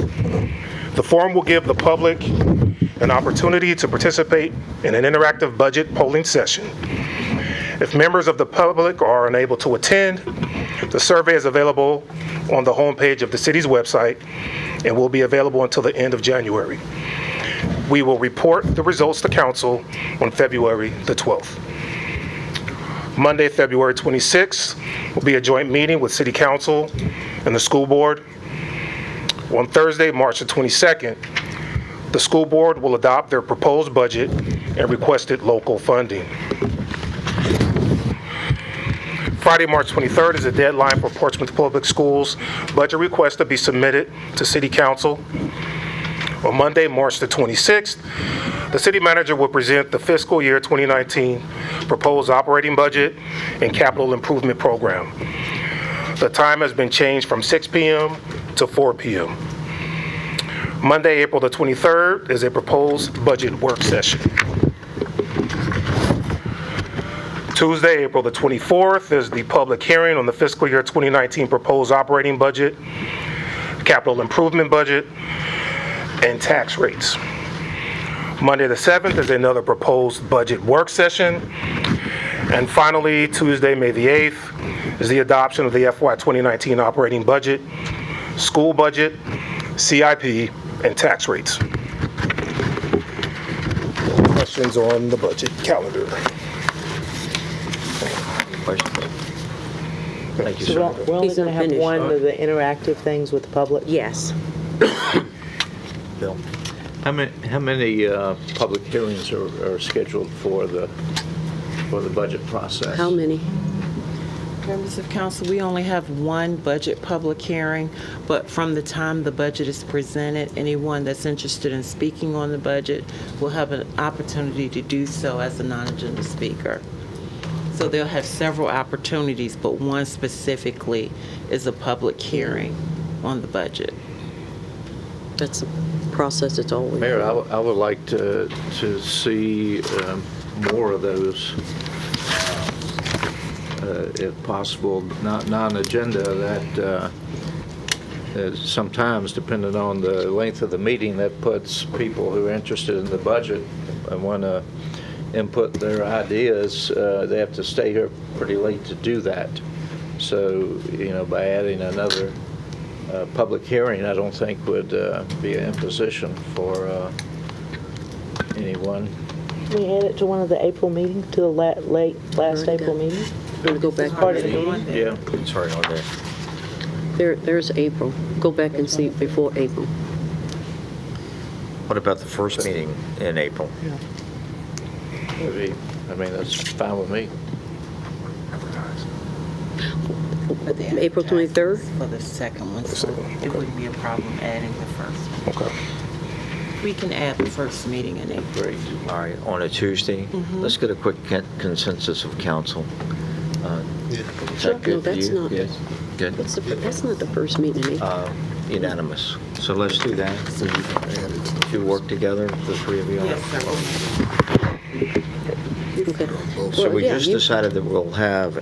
The forum will give the public an opportunity to participate in an interactive budget polling session. If members of the public are unable to attend, the survey is available on the homepage of the city's website and will be available until the end of January. We will report the results to council on February the 12th. Monday, February 26th will be a joint meeting with City Council and the school board. On Thursday, March the 22nd, the school board will adopt their proposed budget and requested local funding. Friday, March 23rd is the deadline for Portsmouth Public Schools budget request to be submitted to City Council. On Monday, March the 26th, the city manager will present the fiscal year 2019 proposed operating budget and capital improvement program. The time has been changed from 6 p.m. to 4 p.m. Monday, April the 23rd is a proposed budget work session. Tuesday, April the 24th is the public hearing on the fiscal year 2019 proposed operating budget, capital improvement budget, and tax rates. Monday the 7th is another proposed budget work session. And finally, Tuesday, May the 8th is the adoption of the FY 2019 operating budget, school budget, CIP, and tax rates. Questions on the budget calendar? Questions? Thank you, So sir. we're only He's going to not have finished. one of the interactive things with the public? Yes. Bill? How many public hearings are scheduled for the budget process? How many? Members of council, we only have one budget public hearing, but from the time the budget is presented, anyone that's interested in speaking on the budget will have an opportunity to do so as a non-agenda speaker. So they'll have several opportunities, but one specifically is a public hearing on the budget. That's a process that's always. Mayor, I would like to see more of those, if possible, not non-agenda, that sometimes, depending on the length of the meeting, that puts people who are interested in the budget and want to input their ideas, they have to stay here pretty late to do that. So, by adding another public hearing, I don't think would be an imposition for anyone. Can we add it to one of the April meetings, to the last April meeting? We'll go back. Part of the meeting? Yeah. Sorry, on there. There's April. Go back and see before April. What about the first meeting in April? Maybe, that's fine with me. But the April 23rd? For the second one, so it wouldn't be a problem adding the first one. Okay. We can add the first meeting in April. Great. All right, on a Tuesday? Let's get a quick consensus of council. Is that No, good for that's you? not. Good? Good? That's not the first meeting in April. Unanimous. So let's do that. You work together, the three of you? Yes, sir. Okay. So Well, we yeah, just decided that we'll have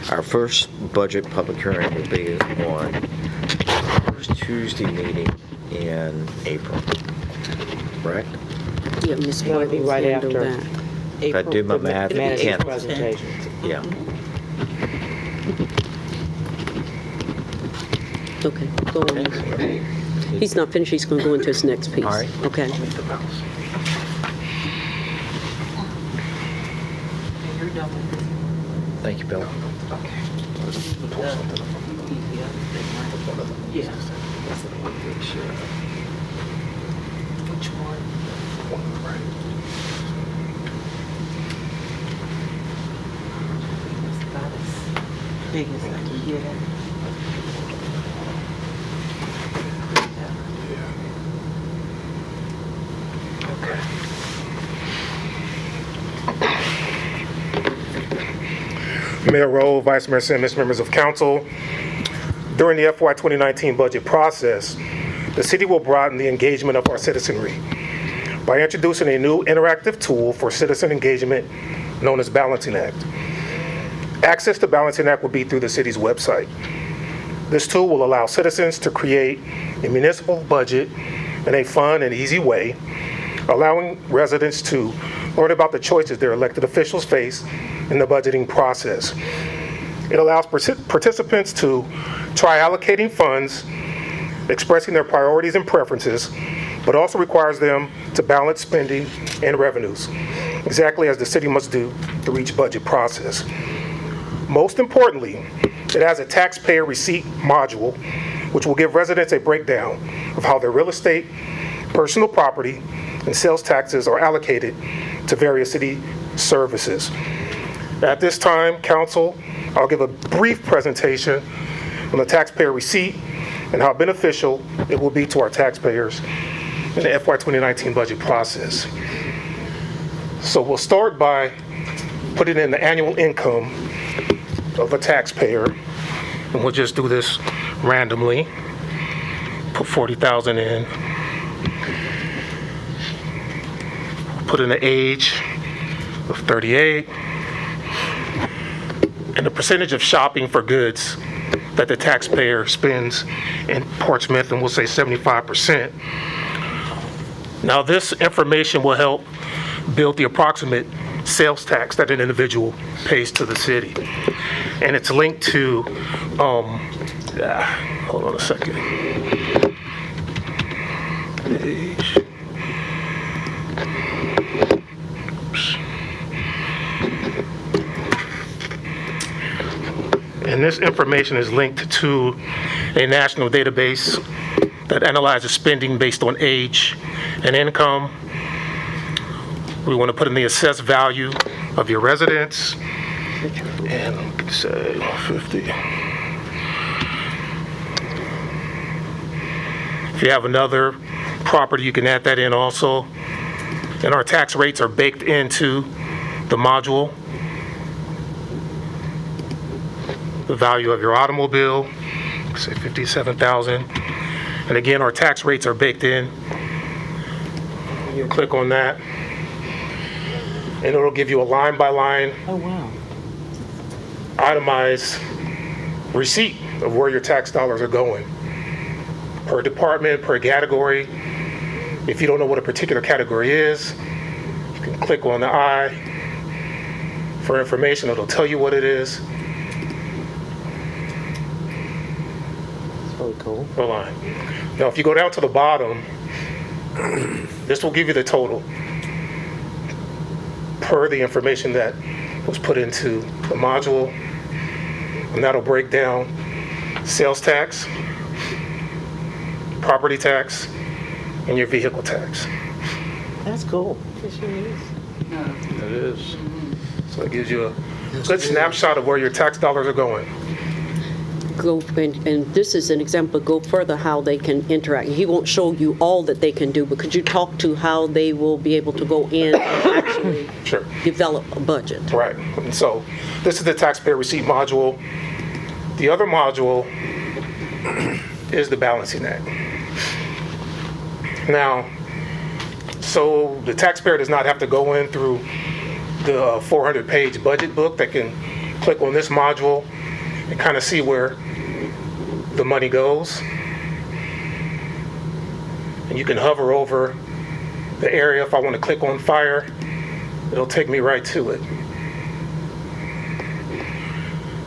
our first budget public hearing will be on the first Tuesday meeting in April, correct? Yeah, Ms. That'll White be will right handle after. that. If I do my The math, it manager's can't. presentation. Yeah. Okay, go on. He's not finished, he's going to go into his next piece. All right. Okay. Thank you, Bill. Which one? It's about as big as I can get it. Mayor Rowe, Vice Mayor Simmons, members of council. During the FY 2019 budget process, the city will broaden the engagement of our citizenry by introducing a new interactive tool for citizen engagement known as Balancing Act. Access to Balancing Act will be through the city's website. This tool will allow citizens to create a municipal budget in a fun and easy way, allowing residents to learn about the choices their elected officials face in the budgeting process. It allows participants to try allocating funds, expressing their priorities and preferences, but also requires them to balance spending and revenues, exactly as the city must do through each budget process. Most importantly, it has a taxpayer receipt module, which will give residents a breakdown of how their real estate, personal property, and sales taxes are allocated to various city services. At this time, council, I'll give a brief presentation on the taxpayer receipt and how beneficial it will be to our taxpayers in the FY 2019 budget process. So we'll start by putting in the annual income of a taxpayer, and we'll just do this randomly. Put 40,000 in. put in the age of 38, and the percentage of shopping for goods that the taxpayer spends in Portsmouth, and we'll say 75%. Now, this information will help build the approximate sales tax that an individual pays to the city. And it's linked to, hold on a second. Age. Oops. And this information is linked to a national database that analyzes spending based on age and income. We want to put in the assessed value of your residence, and we can say 50. If you have another property, you can add that in also. And our tax rates are baked into the module. The value of your automobile, say 57,000. And again, our tax rates are baked in. You click on that, and it'll give you a line-by-line, itemized receipt of where your tax dollars are going. Per department, per category. If you don't know what a particular category is, you can click on the I for information. It'll tell you what it is. It's really cool. Hold on. Now, if you go down to the bottom, this will give you the total per the information that was put into the module, and that'll break down sales tax, property tax, and your vehicle tax. That's cool. It is. So it gives you a good snapshot of where your tax dollars are going. Go, and this is an example, go further how they can interact. He won't show you all that they can do, but could you talk to how they will be able to go in and actually Sure. develop a budget? Right. And so this is the taxpayer receipt module. The other module is the balancing act. Now, so the taxpayer does not have to go in through the 400-page budget book. They can click on this module and kind of see where the money goes. And you can hover over the area. If I want to click on fire, it'll take me right to it.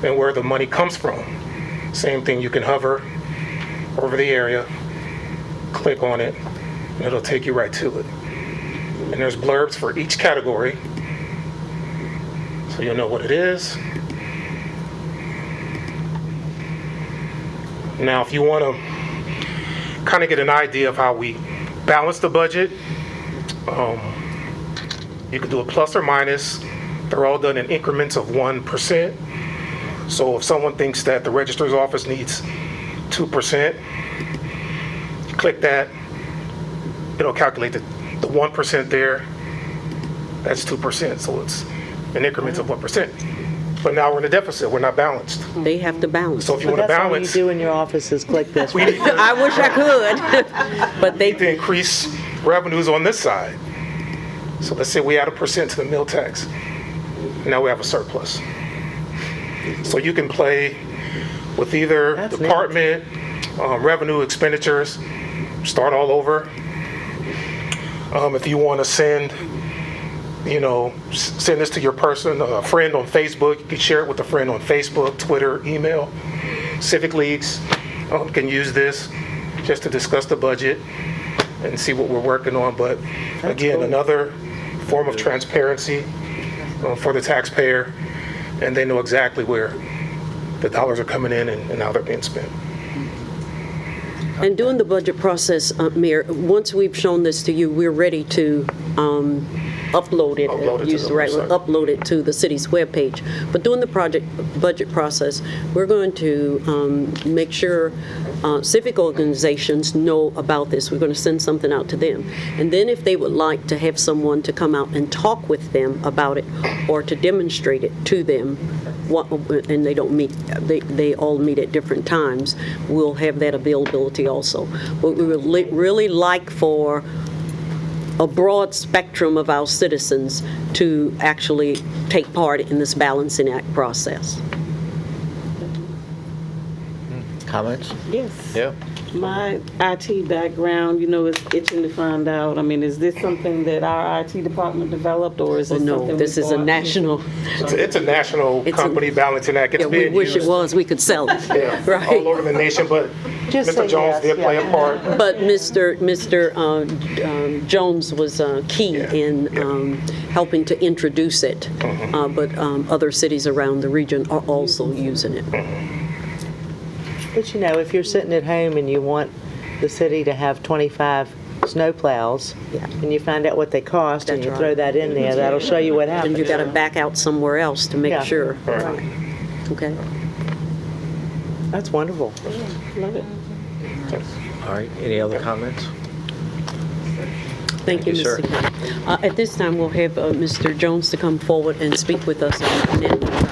And where the money comes from. Same thing, you can hover over the area, click on it, and it'll take you right to it. And there's blurbs for each category, so you'll know what it is. Now, if you want to kind of get an idea of how we balance the budget, you can do a plus or minus. They're all done in increments of 1%. So if someone thinks that the registrar's office needs 2%, you click that, it'll calculate the 1% there. That's 2%, so it's in increments of 1%. But now we're in a deficit, we're not balanced. They have to balance. So if you want to That's all you balance, do in your office is click this. we need to, I wish I could, but need they, to increase revenues on this side. So let's say we add 1% to the meal tax. Now we have a surplus. So you can play with either That's department, revenue expenditures, start all over. If you want to send this to your person, a friend on Facebook, you can share it with a friend on Facebook, Twitter, email. Civic leagues can use this just to discuss the budget and see what we're working on. But again, another form of transparency for the taxpayer, and they know exactly where the dollars are coming in and how they're being spent. and during the budget process, Mayor, once we've shown this to you, we're ready to upload it, Upload it to use the the right word, website. upload it to the city's webpage. But during the budget process, we're going to make sure civic organizations know about this. We're going to send something out to them. And then if they would like to have someone to come out and talk with them about it or to demonstrate it to them, and they don't meet, they all meet at different times, we'll have that availability also. But we would really like for a broad spectrum of our citizens to actually take part in this balancing act process. Comments? Yes. Yeah. My IT background, is itching to find out. I mean, is this something that our IT department developed, or is Well, this no, something this we is a bought? national, It's a national It's a- company, Balancing Act. It's yeah, we being wish it used, was, we could sell it. yeah, Right. all over the nation, but Just say Mr. Jones yes, did play yeah. a part. But Mr. Jones was key in helping to introduce it, but other cities around the region are also using it. But if you're sitting at home and you want the city to have 25 snowplows, and you find out what they cost, and That's you right. throw that in there, that'll show you what And happened. you got to back out somewhere else to make Yeah. sure. Okay. That's wonderful. Love it. All right, any other comments? Thank you, Thank you, sir. Mr. Kennedy. At this time, we'll have Mr. Jones to come forward and speak with us on net neutrality.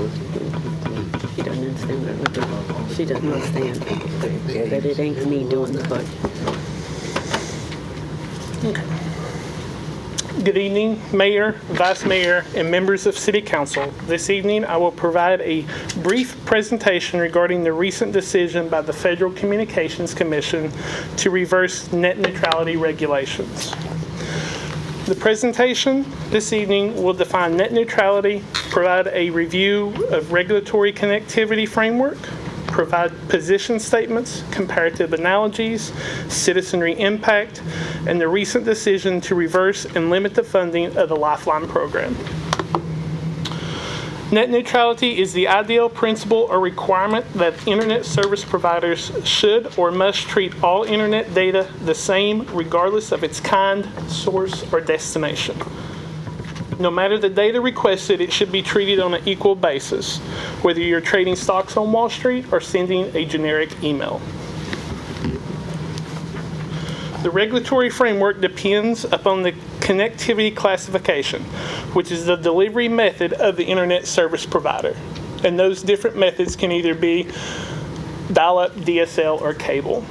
She doesn't understand what we're doing. She doesn't understand that it ain't me doing the budget. Good evening, Mayor, Vice Mayor, and members of City Council. This evening, I will provide a brief presentation regarding the recent decision by the Federal Communications Commission to reverse net neutrality regulations. The presentation this evening will define net neutrality, provide a review of regulatory connectivity framework, provide position statements, comparative analogies, citizenry impact, and the recent decision to reverse and limit the funding of the Lifeline program. Net neutrality is the ideal principle or requirement that internet service providers should or must treat all internet data the same regardless of its kind, source, or destination. No matter the data requested, it should be treated on an equal basis, whether you're trading stocks on Wall Street or sending a generic email. The regulatory framework depends upon the connectivity classification, which is the delivery method of the internet service provider. And those different methods can either be dial-up, DSL, or cable.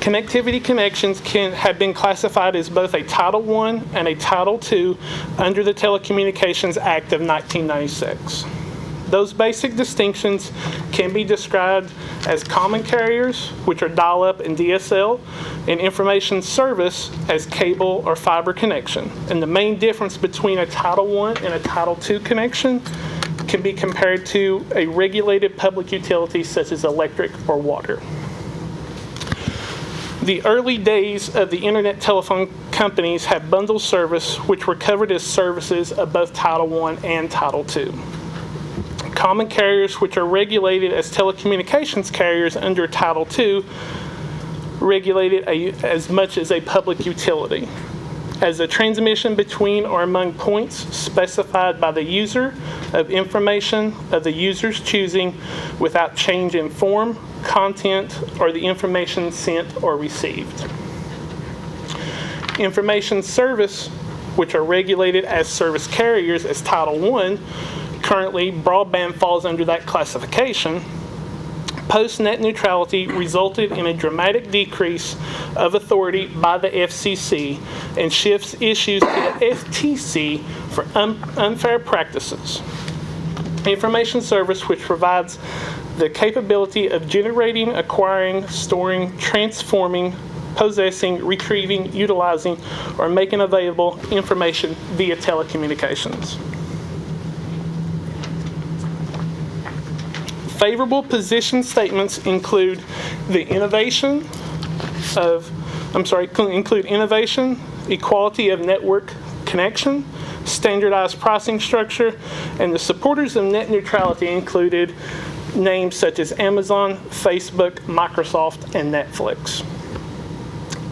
Connectivity connections have been classified as both a Title I and a Title II under the Telecommunications Act of 1996. Those basic distinctions can be described as common carriers, which are dial-up and DSL, and information service as cable or fiber connection. And the main difference between a Title I and a Title II connection can be compared to a regulated public utility such as electric or water. The early days of the internet telephone companies had bundled service, which were covered as services of both Title I and Title II. Common carriers, which are regulated as telecommunications carriers under Title II, regulated as much as a public utility, as a transmission between or among points specified by the user of information of the user's choosing without change in form, content, or the information sent or received. Information service, which are regulated as service carriers as Title I, currently broadband falls under that classification. Post-net neutrality resulted in a dramatic decrease of authority by the FCC and shifts issues to the FTC for unfair practices. Information service, which provides the capability of generating, acquiring, storing, transforming, possessing, retrieving, utilizing, or making available information via telecommunications. Favorable position statements include innovation, equality of network connection, standardized pricing structure, and the supporters of net neutrality included names such as Amazon, Facebook, Microsoft, and Netflix.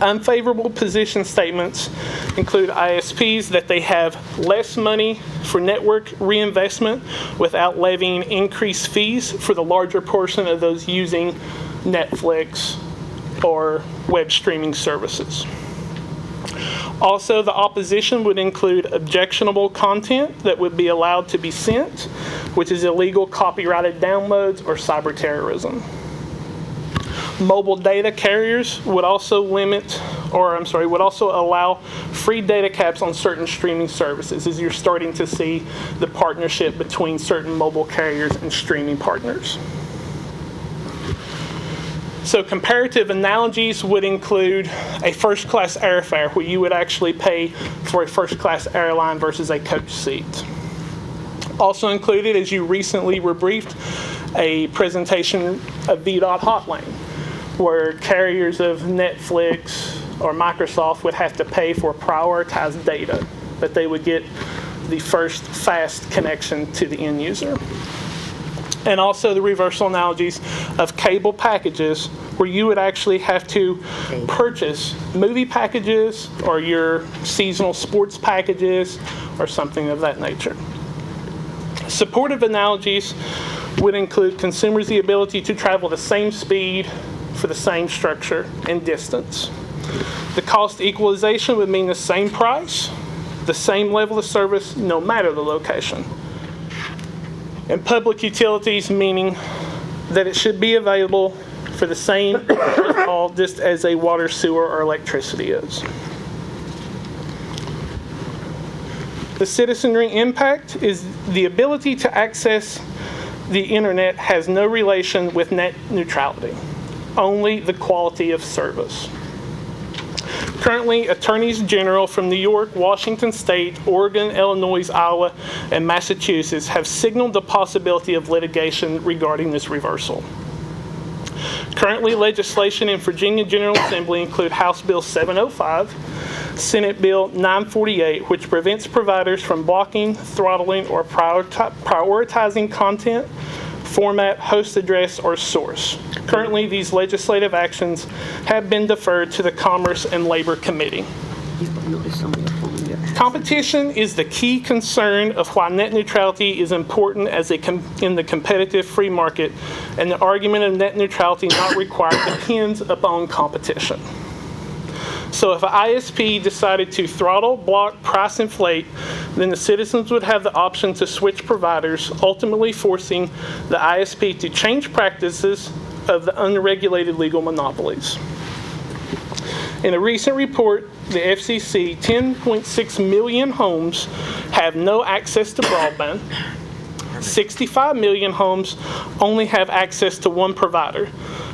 Unfavorable position statements include ISPs that they have less money for network reinvestment without levying increased fees for the larger portion of those using Netflix or web streaming services. Also, the opposition would include objectionable content that would be allowed to be sent, which is illegal copyrighted downloads or cyber terrorism. Mobile data carriers would also would also allow free data caps on certain streaming services, as you're starting to see the partnership between certain mobile carriers and streaming partners. So comparative analogies would include a first-class airfare, where you would actually pay for a first-class airline versus a coach seat. Also included, as you recently were briefed, a presentation of VDOT Hotline, where carriers of Netflix or Microsoft would have to pay for prioritized data, but they would get the first fast connection to the end user. And also the reversal analogies of cable packages, where you would actually have to purchase movie packages or your seasonal sports packages or something of that nature. Supportive analogies would include consumers the ability to travel the same speed for the same structure and distance. The cost equalization would mean the same price, the same level of service, no matter the location. And public utilities, meaning that it should be available for the same all just as a water, sewer, or electricity is. The citizenry impact is the ability to access the internet has no relation with net neutrality, only the quality of service. Currently, attorneys general from New York, Washington State, Oregon, Illinois, Iowa, and Massachusetts have signaled the possibility of litigation regarding this reversal. Currently, legislation in Virginia General Assembly include House Bill 705, Senate Bill 948, which prevents providers from blocking, throttling, or prioritizing content, format, host address, or source. Currently, these legislative actions have been deferred to the Commerce and Labor Committee. Competition is the key concern of why net neutrality is important in the competitive free market, and the argument of net neutrality not required depends upon competition. So if an ISP decided to throttle, block, price inflate, then the citizens would have the option to switch providers, ultimately forcing the ISP to change practices of the unregulated legal monopolies. In a recent report, the FCC, 10.6 million homes have no access to broadband. 65 million homes only have access to one provider,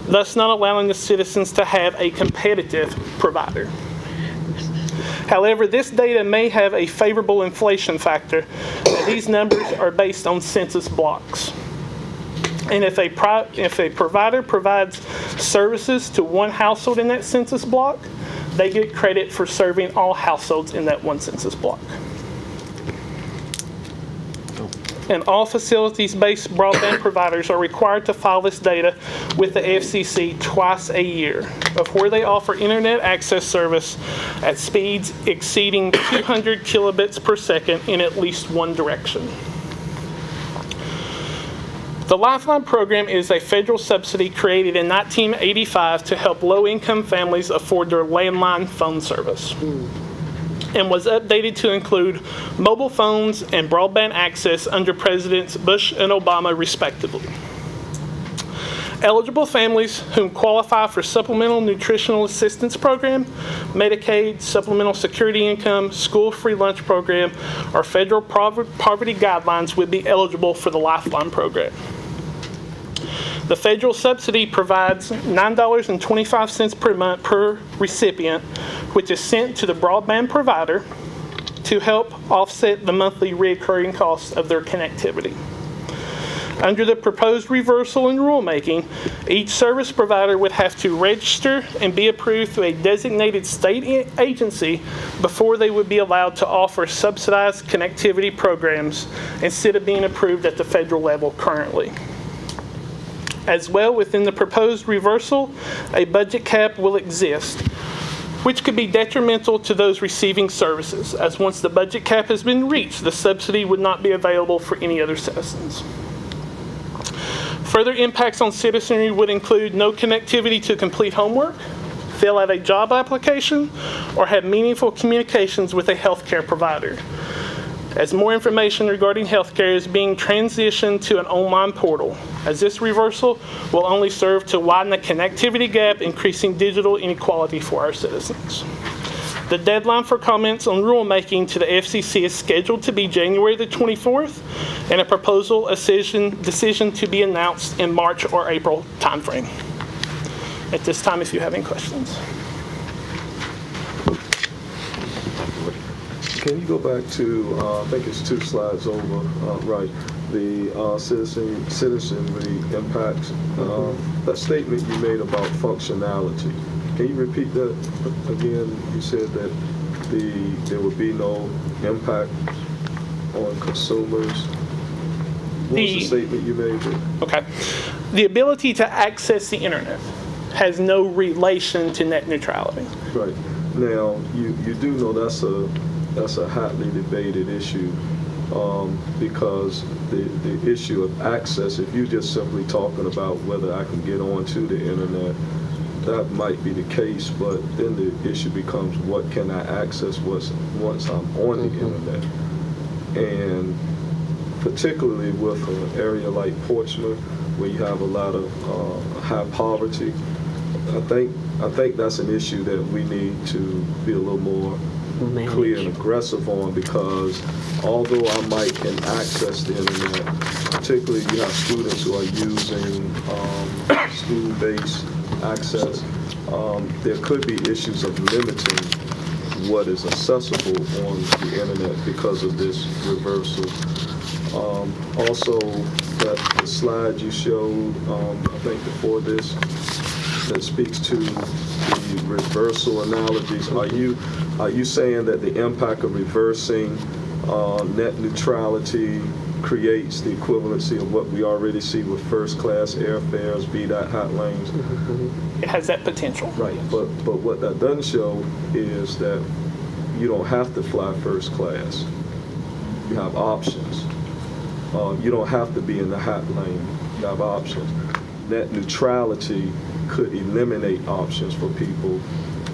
thus not allowing the citizens to have a competitive provider. However, this data may have a favorable inflation factor, and these numbers are based on census blocks. And if a provider provides services to one household in that census block, they get credit for serving all households in that one census block. And all facilities-based broadband providers are required to file this data with the FCC twice a year of where they offer internet access service at speeds exceeding 200 kilobits per second in at least one direction. The Lifeline program is a federal subsidy created in 1985 to help low-income families afford their landline phone service, and was updated to include mobile phones and broadband access under Presidents Bush and Obama, respectively. Eligible families whom qualify for Supplemental Nutritional Assistance Program, Medicaid, Supplemental Security Income, School Free Lunch Program, or federal poverty guidelines would be eligible for the Lifeline program. The federal subsidy provides $9.25 per month per recipient, which is sent to the broadband provider to help offset the monthly recurring costs of their connectivity. Under the proposed reversal in rulemaking, each service provider would have to register and be approved through a designated state agency before they would be allowed to offer subsidized connectivity programs instead of being approved at the federal level currently. As well, within the proposed reversal, a budget cap will exist, which could be detrimental to those receiving services, as once the budget cap has been reached, the subsidy would not be available for any other citizens. Further impacts on citizenry would include no connectivity to complete homework, fill out a job application, or have meaningful communications with a healthcare provider. As more information regarding healthcare is being transitioned to an online portal, as this reversal will only serve to widen the connectivity gap, increasing digital inequality for our citizens. The deadline for comments on rulemaking to the FCC is scheduled to be January the 24th, and a proposal decision to be announced in March or April timeframe. At this time, if you have any questions. Can you go back to, I think it's 2 slides over, right, the citizenry impacts, that statement you made about functionality. Can you repeat that again? You said that there would be no impact on consumers. What was the statement you made there? Okay. The ability to access the internet has no relation to net neutrality. Right. Now, you do know that's a hotly debated issue because the issue of access, if you're just simply talking about whether I can get onto the internet, that might be the case, but then the issue becomes what can I access once I'm on the internet. And particularly with an area like Portsmouth, where you have a lot of high poverty, I think that's an issue that we need to be a little more clear and aggressive on, because although I might can access the internet, particularly you have students who are using school-based access, there could be issues of limiting what is accessible on the internet because of this reversal. Also, the slide you showed, I think before this, that speaks to the reversal analogies. Are you saying that the impact of reversing net neutrality creates the equivalency of what we already see with first-class airfares, VDOT hot lanes? It has that potential. Right, but what that doesn't show is that you don't have to fly first class. You have options. You don't have to be in the hot lane. You have options. Net neutrality could eliminate options for people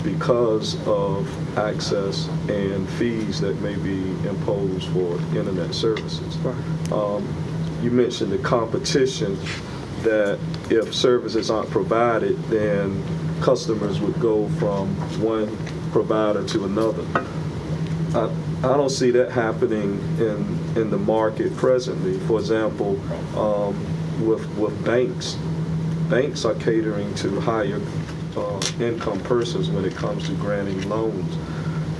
because of access and fees that may be imposed for internet services. You mentioned the competition, that if services aren't provided, then customers would go from one provider to another. I don't see that happening in the market presently. For example, with banks are catering to higher income persons when it comes to granting loans.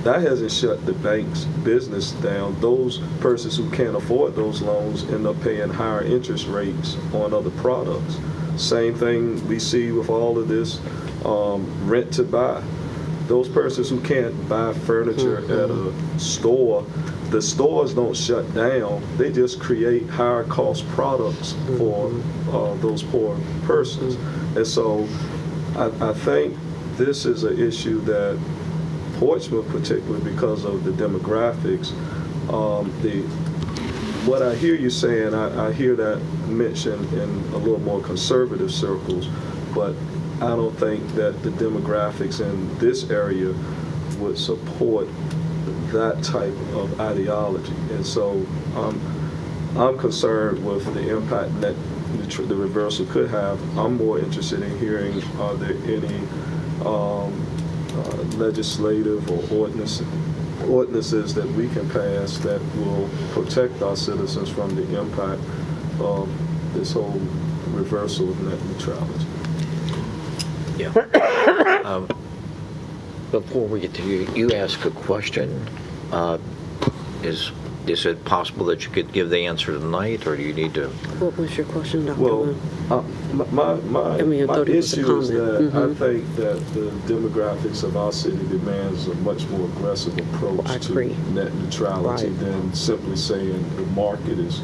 That hasn't shut the bank's business down. Those persons who can't afford those loans end up paying higher interest rates on other products. Same thing we see with all of this rent to buy. Those persons who can't buy furniture at a store, the stores don't shut down. They just create higher cost products for those poor persons. And so I think this is an issue that Portsmouth, particularly because of the demographics, what I hear you saying, I hear that mentioned in a little more conservative circles, but I don't think that the demographics in this area would support that type of ideology. And so I'm concerned with the impact that the reversal could have. I'm more interested in hearing, are there any legislative or ordinances that we can pass that will protect our citizens from the impact of this whole reversal of net neutrality. Yeah. Before we get to you ask a question. Is it possible that you could give the answer tonight, or do you need to? What was your question, Dr. Well, my issue is that Mm-hmm. I think that the demographics of our city demands a much more aggressive approach to net neutrality than simply saying the market is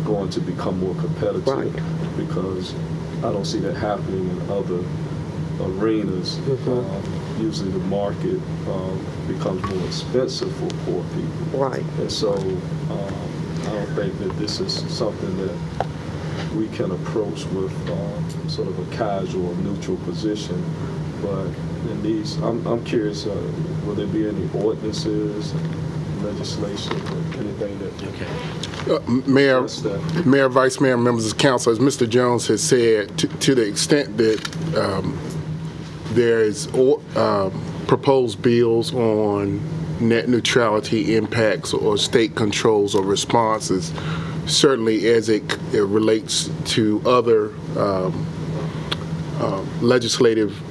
going to become more competitive, because I don't see that happening in other arenas. usually the market becomes more expensive for poor people. Right. And so I don't think that this is something that we can approach with sort of a casual, neutral position. But in these, I'm curious, will there be any ordinances, legislation, or anything that? Mayor, Vice Mayor, members of council, as Mr. Jones has said, to the extent that there is proposed bills on net neutrality impacts or state controls or responses, certainly as it relates to other legislative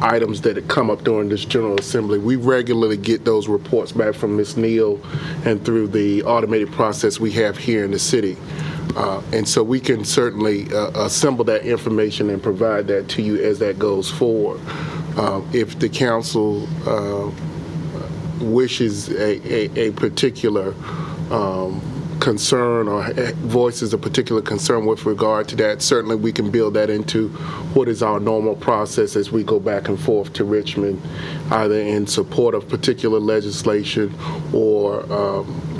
items that have come up during this General Assembly. We regularly get those reports back from Ms. Neal and through the automated process we have here in the city. And so we can certainly assemble that information and provide that to you as that goes forward. If the council wishes a particular concern or voices a particular concern with regard to that, certainly we can build that into what is our normal process as we go back and forth to Richmond, either in support of particular legislation or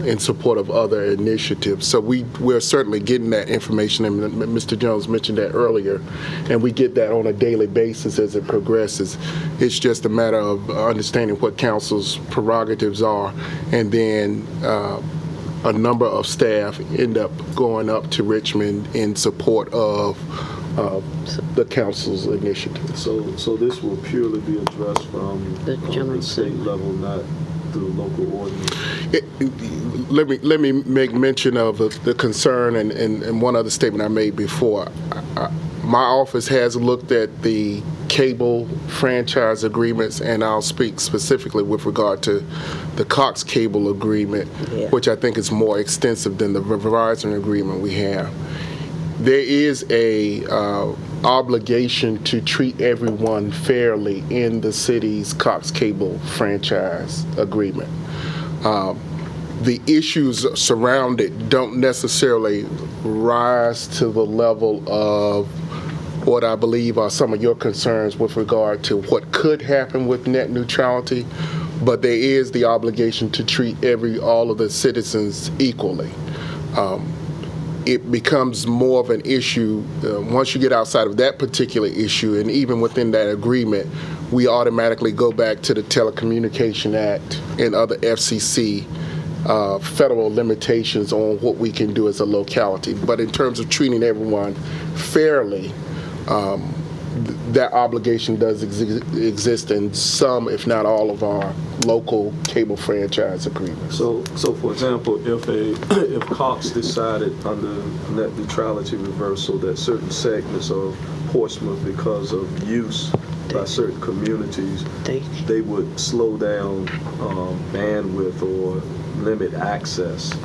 in support of other initiatives. So we're certainly getting that information, and Mr. Jones mentioned that earlier, and we get that on a daily basis as it progresses. It's just a matter of understanding what council's prerogatives are, and then a number of staff end up going up to Richmond in support of the council's initiative. So this will purely be addressed from the state level, not through local ordinance? Let me make mention of the concern and one other statement I made before. My office has looked at the cable franchise agreements, and I'll speak specifically with regard to the Cox Cable agreement, which I think is more extensive than the Verizon agreement we have. There is a obligation to treat everyone fairly in the city's Cox Cable franchise agreement. The issues surrounding it don't necessarily rise to the level of what I believe are some of your concerns with regard to what could happen with net neutrality, but there is the obligation to treat all of the citizens equally. It becomes more of an issue once you get outside of that particular issue, and even within that agreement, we automatically go back to the Telecommunication Act and other FCC federal limitations on what we can do as a locality. But in terms of treating everyone fairly, that obligation does exist in some, if not all, of our local cable franchise agreements. So for example, if Cox decided under net neutrality reversal that certain segments of Portsmouth, because of use by certain communities, they would slow down bandwidth or limit access,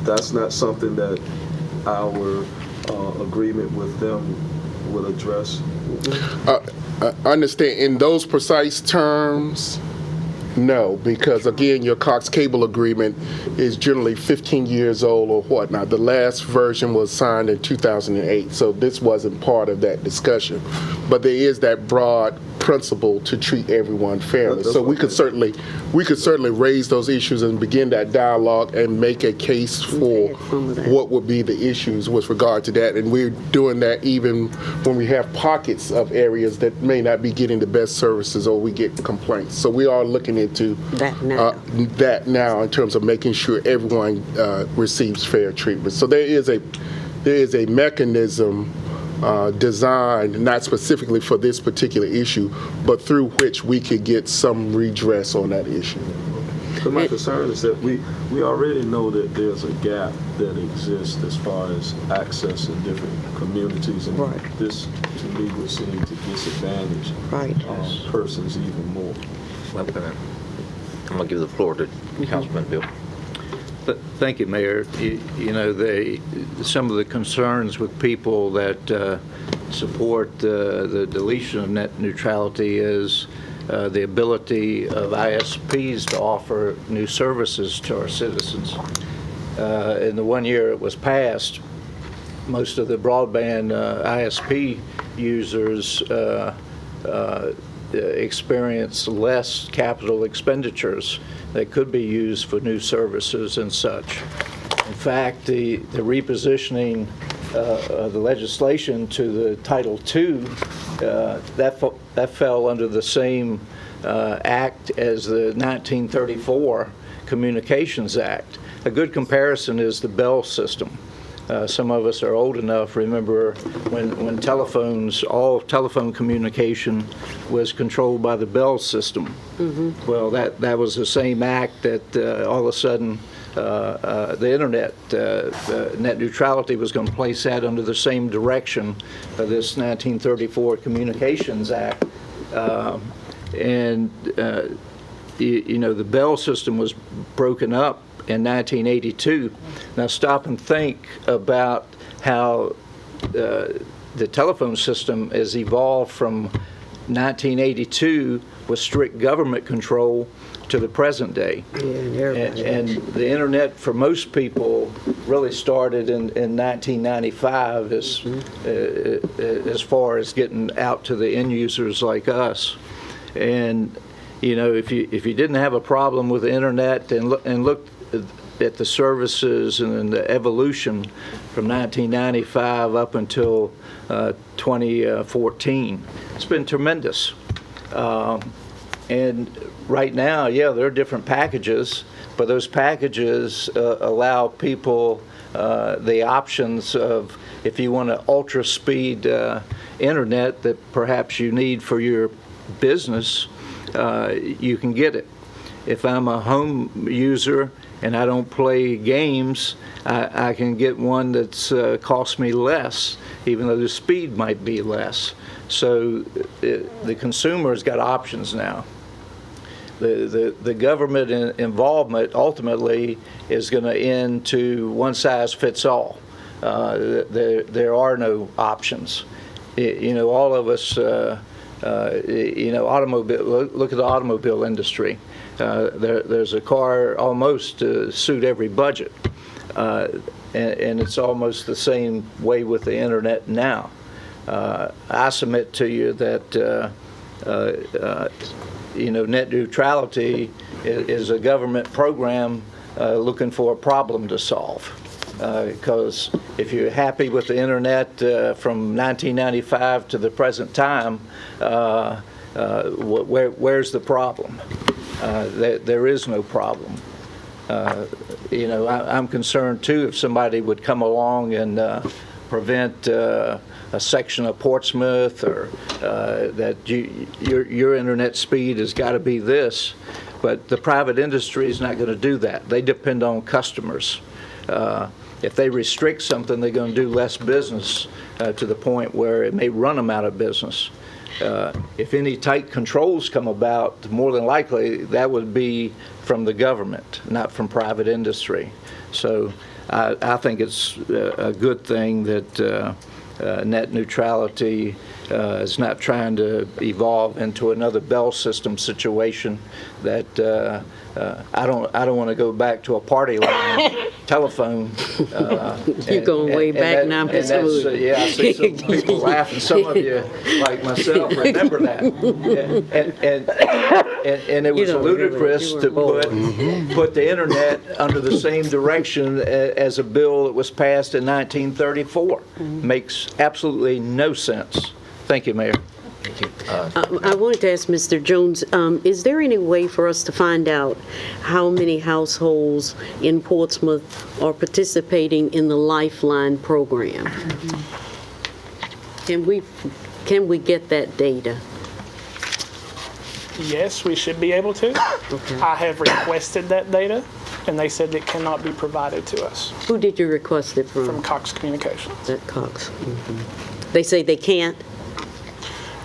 that's not something that our agreement with them will address? I understand in those precise terms, no, because again, your Cox Cable agreement is generally 15 years old or whatnot. The last version was signed in 2008, so this wasn't part of that discussion. But there is that broad principle to treat everyone fairly. So we could certainly raise those issues and begin that dialogue and make a case for what would be the issues with regard to that. And we're doing that even when we have pockets of areas that may not be getting the best services or we get complaints. So we are looking into that now in terms of making sure everyone receives fair treatment. So there is a mechanism designed not specifically for this particular issue, but through which we could get some redress on that issue. So my concern is that we already know that there's a gap that exists as far as access in different communities, and this to me would seem to disadvantage persons even more. I'm going to give the floor to Councilman Bill. Thank you, Mayor. You know, some of the concerns with people that support the deletion of net neutrality is the ability of ISPs to offer new services to our citizens. In the 1 year it was passed, most of the broadband ISP users experience less capital expenditures that could be used for new services and such. In fact, the repositioning of the legislation to the Title II, that fell under the same act as the 1934 Communications Act. A good comparison is the Bell system. Some of us are old enough, remember when telephones, all telephone communication was controlled by the Bell system. Well, that was the same act that all of a sudden the internet, net neutrality was going to place that under the same direction of this 1934 Communications Act. And the Bell system was broken up in 1982. Now stop and think about how the telephone system has evolved from 1982 with strict government control to the present day. And the internet for most people really started in 1995 as far as getting out to the end users like us. And if you didn't have a problem with the internet and looked at the services and the evolution from 1995 up until 2014, it's been tremendous. And right now, there are different packages, but those packages allow people the options of, if you want an ultra speed internet that perhaps you need for your business, you can get it. If I'm a home user and I don't play games, I can get one that's costs me less, even though the speed might be less. So the consumer's got options now. The government involvement ultimately is going to end to one size fits all. There are no options. All of us, automobile. Look at the automobile industry. There's a car almost to suit every budget, and it's almost the same way with the internet now. I submit to you that net neutrality is a government program looking for a problem to solve. Because if you're happy with the internet from 1995 to the present time, where's the problem? There is no problem. I'm concerned too if somebody would come along and prevent a section of Portsmouth, or that your internet speed has got to be this, but the private industry is not going to do that. They depend on customers. If they restrict something, they're going to do less business to the point where it may run them out of business. If any tight controls come about, more than likely that would be from the government, not from private industry. So I think it's a good thing that net neutrality is not trying to evolve into another Bell system situation that I don't want to go back to a party line telephone. You're going way back now, Mr. Wood. Yeah, I see some people laughing. Some of you, like myself, remember that. And it was ludicrous to put the internet under the same direction as a bill that was passed in 1934. Makes absolutely no sense. Thank you, Mayor. Thank you. I wanted to ask Mr. Jones, is there any way for us to find out how many households in Portsmouth are participating in the Lifeline program? Can we get that data? Yes, we should be able to. Okay. I have requested that data, and they said it cannot be provided to us. Who did you request it from? From Cox Communications. At Cox. They say they can't?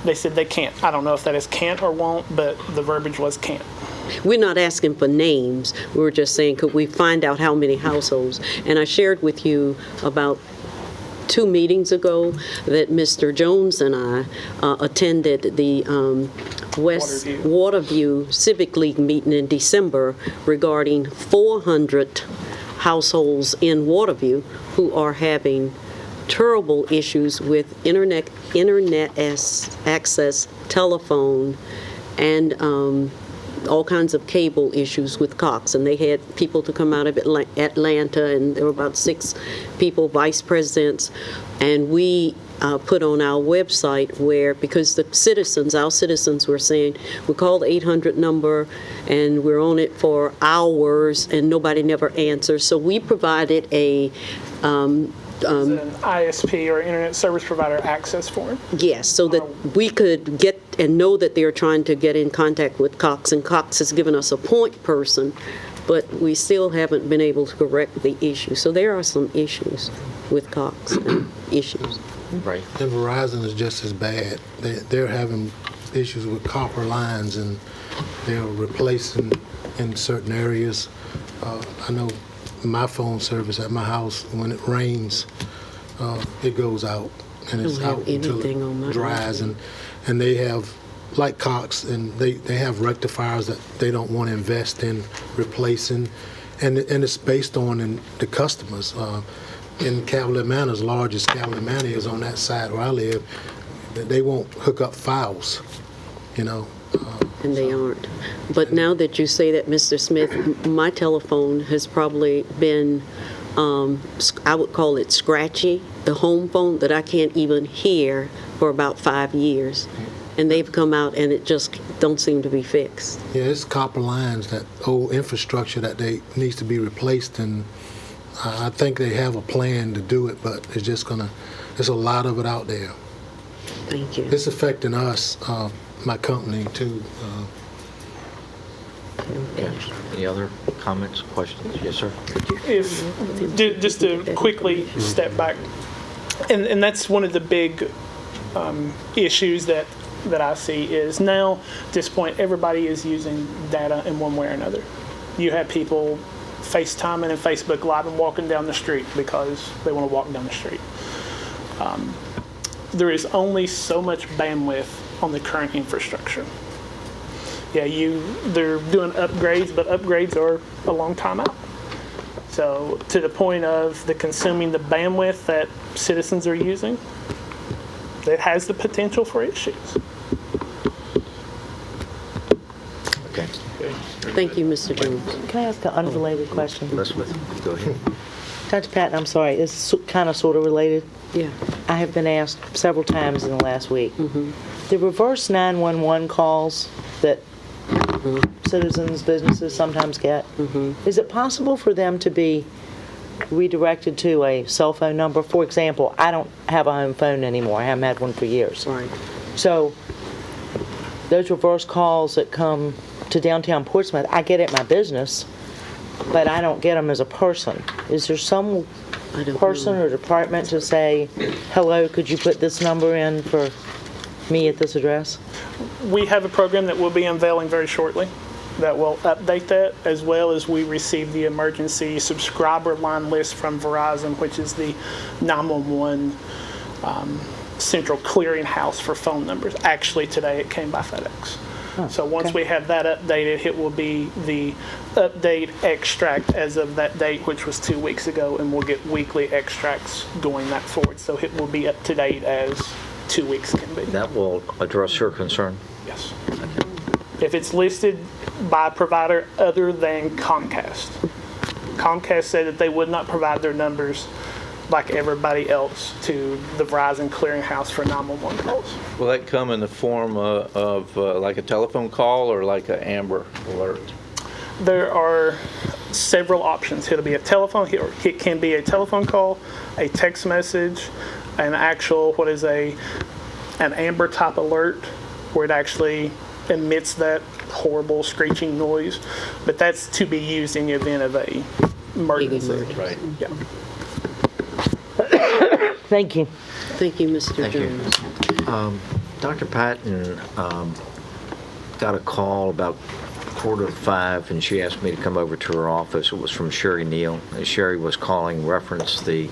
They said they can't. I don't know if that is can't or won't, but the verbiage was can't. We're not asking for names. We were just saying, could we find out how many households? And I shared with you about 2 meetings ago that Mr. Jones and I attended the West Waterview Civic League meeting in December regarding 400 households in Waterview who are having terrible issues with internet access telephone and all kinds of cable issues with Cox. And they had people to come out of Atlanta, and there were about 6 people, vice presidents. And we put on our website where, because our citizens were saying, we called the 800 number and we're on it for hours and nobody never answers. So we provided a An ISP or Internet Service Provider access form. yes, so that we could get and know that they're trying to get in contact with Cox, and Cox has given us a point person, but we still haven't been able to correct the issue. So there are some issues with Cox and issues. Right. And Verizon is just as bad. They're having issues with copper lines, and they're replacing in certain areas. I know my phone service at my house, when it rains, it goes out, and it's Don't have out until anything on my it dries. And they have, like Cox, and they have rectifiers that they don't want to invest in replacing, and it's based on the customers. In Cavalier Manor, as large as Cavalier Manor is on that side where I live, they won't hook up files, you know. And they aren't. But now that you say that, Mr. Smith, my telephone has probably been, I would call it scratchy, the home phone that I can't even hear for about 5 years. And they've come out and it just don't seem to be fixed. Yeah, it's copper lines, that old infrastructure that needs to be replaced, and I think they have a plan to do it, but there's a lot of it out there. Thank you. It's affecting us, my company, too. Any other comments, questions? Yes, sir. Just to quickly step back, and that's one of the big issues that I see is now, at this point, everybody is using data in one way or another. You have people FaceTiming and Facebook Live and walking down the street because they want to walk down the street. There is only so much bandwidth on the current infrastructure. Yeah, they're doing upgrades, but upgrades are a long time out. So to the point of consuming the bandwidth that citizens are using, it has the potential for issues. Okay. Thank you, Mr. Jones. Can I ask an unrelated question? Elizabeth, go ahead. Dr. Patton, I'm sorry, it's kind of sort of related. Yeah. I have been asked several times in the last week. The reverse 911 calls that citizens, businesses sometimes get, is it possible for them to be redirected to a cell phone number? For example, I don't have a home phone anymore. I haven't had one for years. Right. So those reverse calls that come to downtown Portsmouth, I get at my business, but I don't get them as a person. Is there some person or department to say, hello, could you put this number in for me at this address? We have a program that we'll be unveiling very shortly that will update that, as well as we receive the emergency subscriber line list from Verizon, which is the 911 central clearinghouse for phone numbers. Actually, today it came by FedEx. So once we have that updated, it will be the update extract as of that date, which was 2 weeks ago, and we'll get weekly extracts going that forward. So it will be up to date as 2 weeks can be. That will address your concern? Yes. If it's listed by a provider other than Comcast. Comcast said that they would not provide their numbers like everybody else to the Verizon clearinghouse for 911 calls. Will that come in the form of like a telephone call or like an Amber Alert? There are several options. It'll be a telephone, it can be a telephone call, a text message, an actual, an Amber type alert where it actually emits that horrible screeching noise. But that's to be used in the event of a emergency. Right. Yeah. Thank you. Thank you, Mr. Thank you. Jones. Dr. Patton got a call about 4:45, and she asked me to come over to her office. It was from Sherry Neal. And Sherry was calling reference the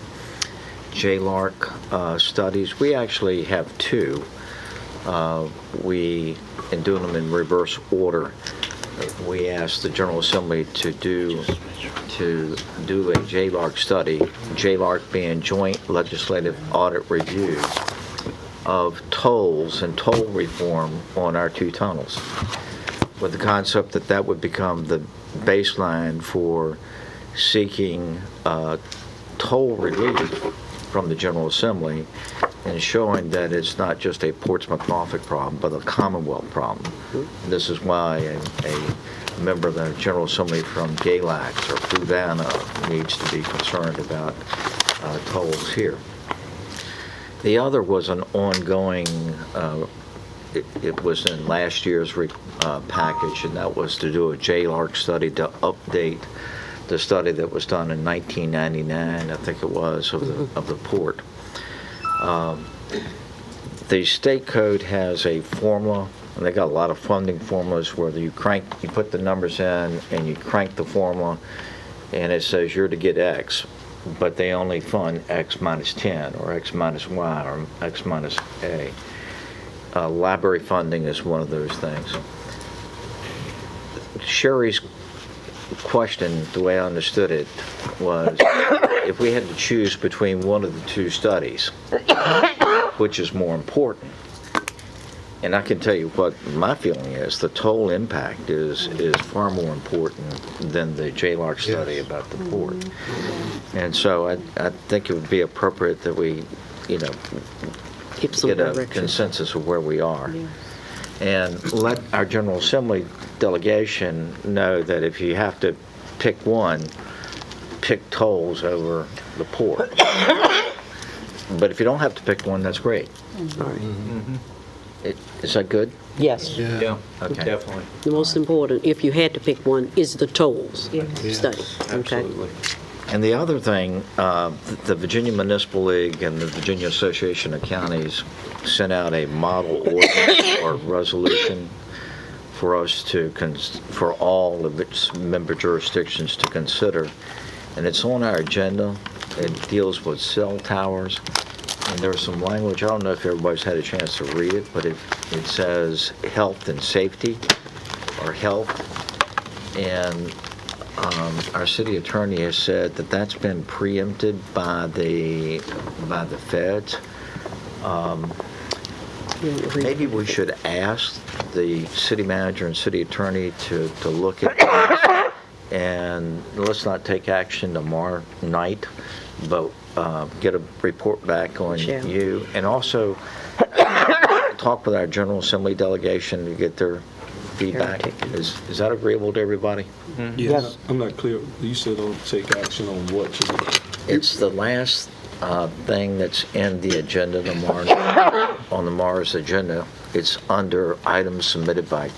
JLARC studies. We actually have 2. In doing them in reverse order, we asked the General Assembly to do a JLARC study, JLARC being Joint Legislative Audit Review, of tolls and toll reform on our two tunnels, with the concept that that would become the baseline for seeking toll relief from the General Assembly and showing that it's not just a Portsmouth-Norfolk problem, but a Commonwealth problem. This is why a member of the General Assembly from Galax or Fluvanna needs to be concerned about tolls here. The other was an ongoing, it was in last year's package, and that was to do a JLARC study to update the study that was done in 1999, I think it was, of the port. The state code has a formula, and they got a lot of funding formulas where you put the numbers in and you crank the formula, and it says you're to get X, but they only fund X minus 10 or X minus Y or X minus A. Library funding is one of those things. Sherry's question, the way I understood it, was if we had to choose between one of the two studies, which is more important? And I can tell you what my feeling is. The toll impact is far more important than the JLARC study about the port. And so I think it would be appropriate that we, get a consensus of where we are. And let our General Assembly delegation know that if you have to pick one, pick tolls over the port. But if you don't have to pick one, that's great. Is that good? Yes. Yeah, Okay. definitely. The most important, if you had to pick one, is the tolls study. Okay. Absolutely. And the other thing, the Virginia Municipal League and the Virginia Association of Counties sent out a model ordinance or resolution for us for all of its member jurisdictions to consider. And it's on our agenda. It deals with cell towers. And there's some language, I don't know if everybody's had a chance to read it, but it says health and safety, or health. And our city attorney has said that that's been preempted by the feds. Maybe we should ask the city manager and city attorney to look at this, and let's not take action tomorrow night, but get a report back on you, and also talk with our General Assembly delegation to get their feedback. Is that agreeable to everybody? Yes. I'm not clear. You said don't take action on what? It's the last thing that's in the agenda tomorrow, on tomorrow's agenda. It's under items submitted by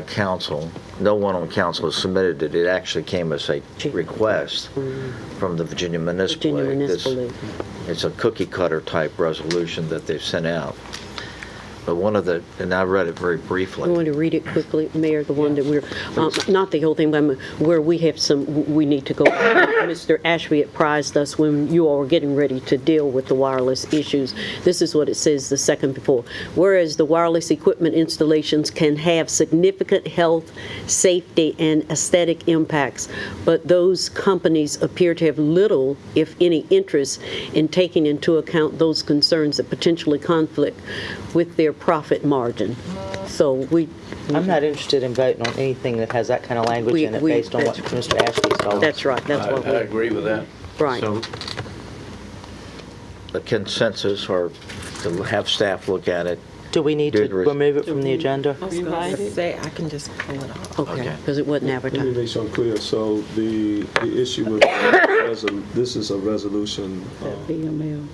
council. No one on council has submitted it. It actually came as a request from the Virginia Municipal League. It's a cookie cutter type resolution that they've sent out. But and I read it very briefly. I want to read it quickly, Mayor, the one that we're, not the whole thing, but where we have we need to go. Mr. Ashby apprised us when you all were getting ready to deal with the wireless issues. This is what it says the second before. Whereas the wireless equipment installations can have significant health, safety, and aesthetic impacts, but those companies appear to have little, if any, interest in taking into account those concerns that potentially conflict with their profit margin. So I'm not interested in voting on anything that has that kind of language in it based on what Mr. Ashby told us. That's right. That's what I agree with that. Right. So the consensus, or to have staff look at it. Do we need to remove it from the agenda? I was going to say, I can just pull it off. Okay, because it wasn't Let me advertised. make sure I'm clear. So the issue with this is a resolution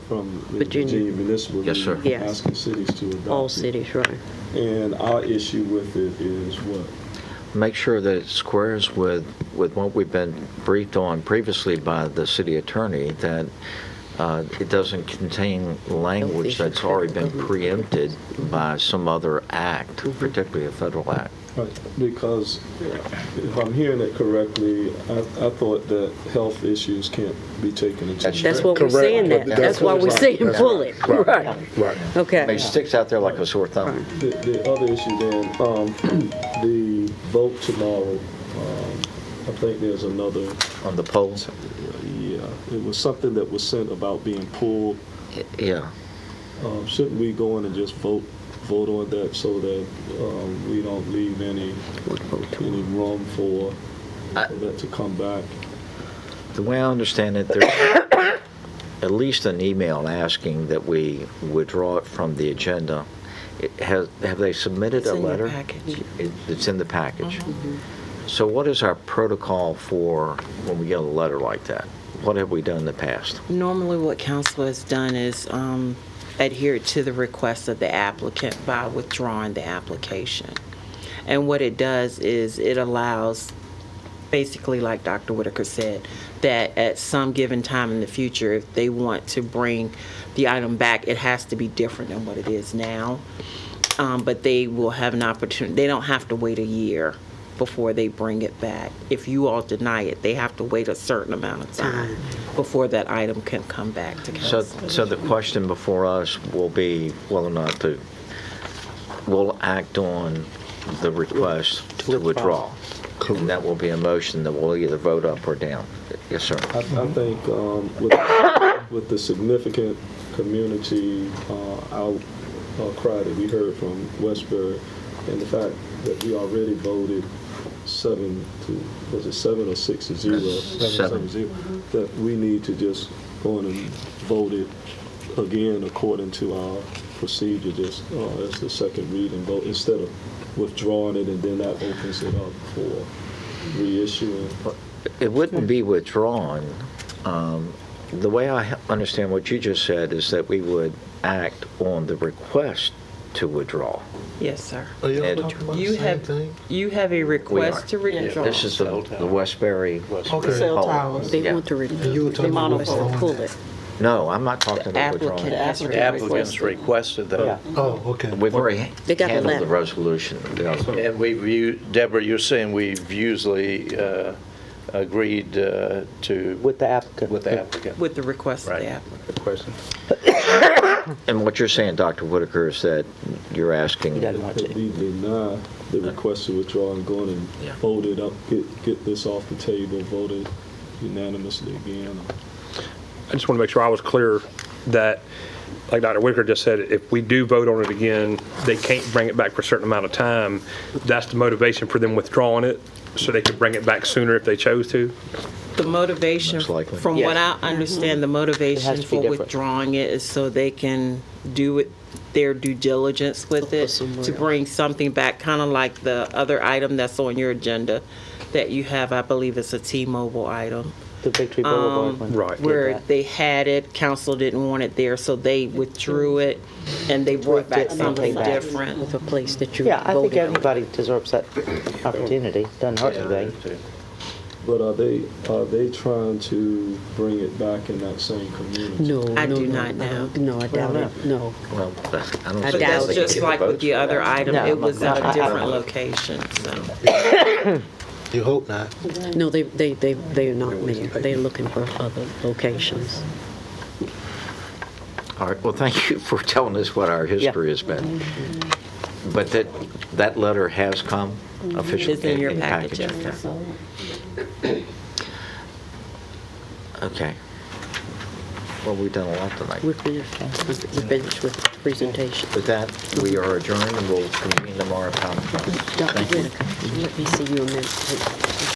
from the Virginia Municipal League. Yes, sir. Yes. Asking cities to adopt All it. cities, right. And our issue with it is what? Make sure that it squares with what we've been briefed on previously by the city attorney, that it doesn't contain language that's already been preempted by some other act, particularly a federal act. Right, because if I'm hearing it correctly, I thought that health issues can't be taken into account. That's what we're saying that. That's why we're saying pull it. Right. Okay. It sticks out there like a sore thumb. The other issue then, the vote tomorrow, I think there's another. On the polls? Yeah, it was something that was sent about being pulled. Yeah. shouldn't we go in and just vote on that so that we don't leave any room for that to come back? The way I understand it, there's at least an email asking that we withdraw it from the agenda. Have they submitted a letter? It's in the package. So what is our protocol for when we get a letter like that? What have we done in the past? Normally, what council has done is adhere to the request of the applicant by withdrawing the application. And what it does is it allows, basically like Dr. Whitaker said, that at some given time in the future, if they want to bring the item back, it has to be different than what it is now. But they will have an opportunity. They don't have to wait a year before they bring it back. If you all deny it, they have to wait a certain amount of time before that item can come back to council. So the question before us will be whether or not we'll act on the request to withdraw. And that will be a motion that we'll either vote up or down. Yes, sir. I think with the significant community outcry that we heard from Westbury, and the fact that we already voted 7 or 6-0? 7-0. That we need to just go in and vote it again according to our procedure, just as the second reading vote, instead of withdrawing it and then that opens it up for reissuing. It wouldn't be withdrawn. The way I understand what you just said is that we would act on the request to withdraw. Yes, sir. Are you And- talking about You the same have, thing? you have a request to withdraw. This is the Westbury. Okay. Cell Oh, towers. They yeah. want to You were they talking want about to withdrawing pull it. it. No, I'm not talking The about withdrawing. applicant it. has The applicants requested that. Oh, okay. We've already They got the handled the letter. resolution. And Deborah, you're saying we've usually agreed to... With the applicant. With the applicant. With the request of Right. the applicant. Good question. And what you're saying, Dr. Whitaker, is that you're asking, doesn't want That to. we deny the request to withdraw and go in and vote it up, get this off the table, vote it unanimously again. I just want to make sure I was clear that, like Dr. Whitaker just said, if we do vote on it again, they can't bring it back for a certain amount of time. That's the motivation for them withdrawing it, so they could bring it back sooner if they chose to. The motivation, Most likely. from what I understand, the It motivation has to be for different. withdrawing it is so they can do it, their due diligence with it, to bring something back, kind of like the other item that's on your agenda that you have, I believe it's a T-Mobile item. The Victory Boulevard one. Right. Where they had it, council didn't want it there, so they withdrew it, and they brought back Tweaked it and something came back. different. With a place that you Yeah, I think voted on. everybody deserves that opportunity. Doesn't hurt anybody. But are they trying to bring it back in that same community? No, I no, do no, not know. No, I doubt it. No. well, I don't I see doubt how That's they it. can just get like with votes the for other that. item, No, it was at I- a different location, so. You hope not. No, they're not, Mayor. They're looking for other locations. All right, well, thank you for telling us what our history has been. But that letter has come officially? It's in your the package, yes, sir. Okay. Well, we've done a lot tonight. We're finished. We're finished with the presentation. With that, we are adjourned and we'll convene tomorrow. Dr. Whitaker, let me see you a minute.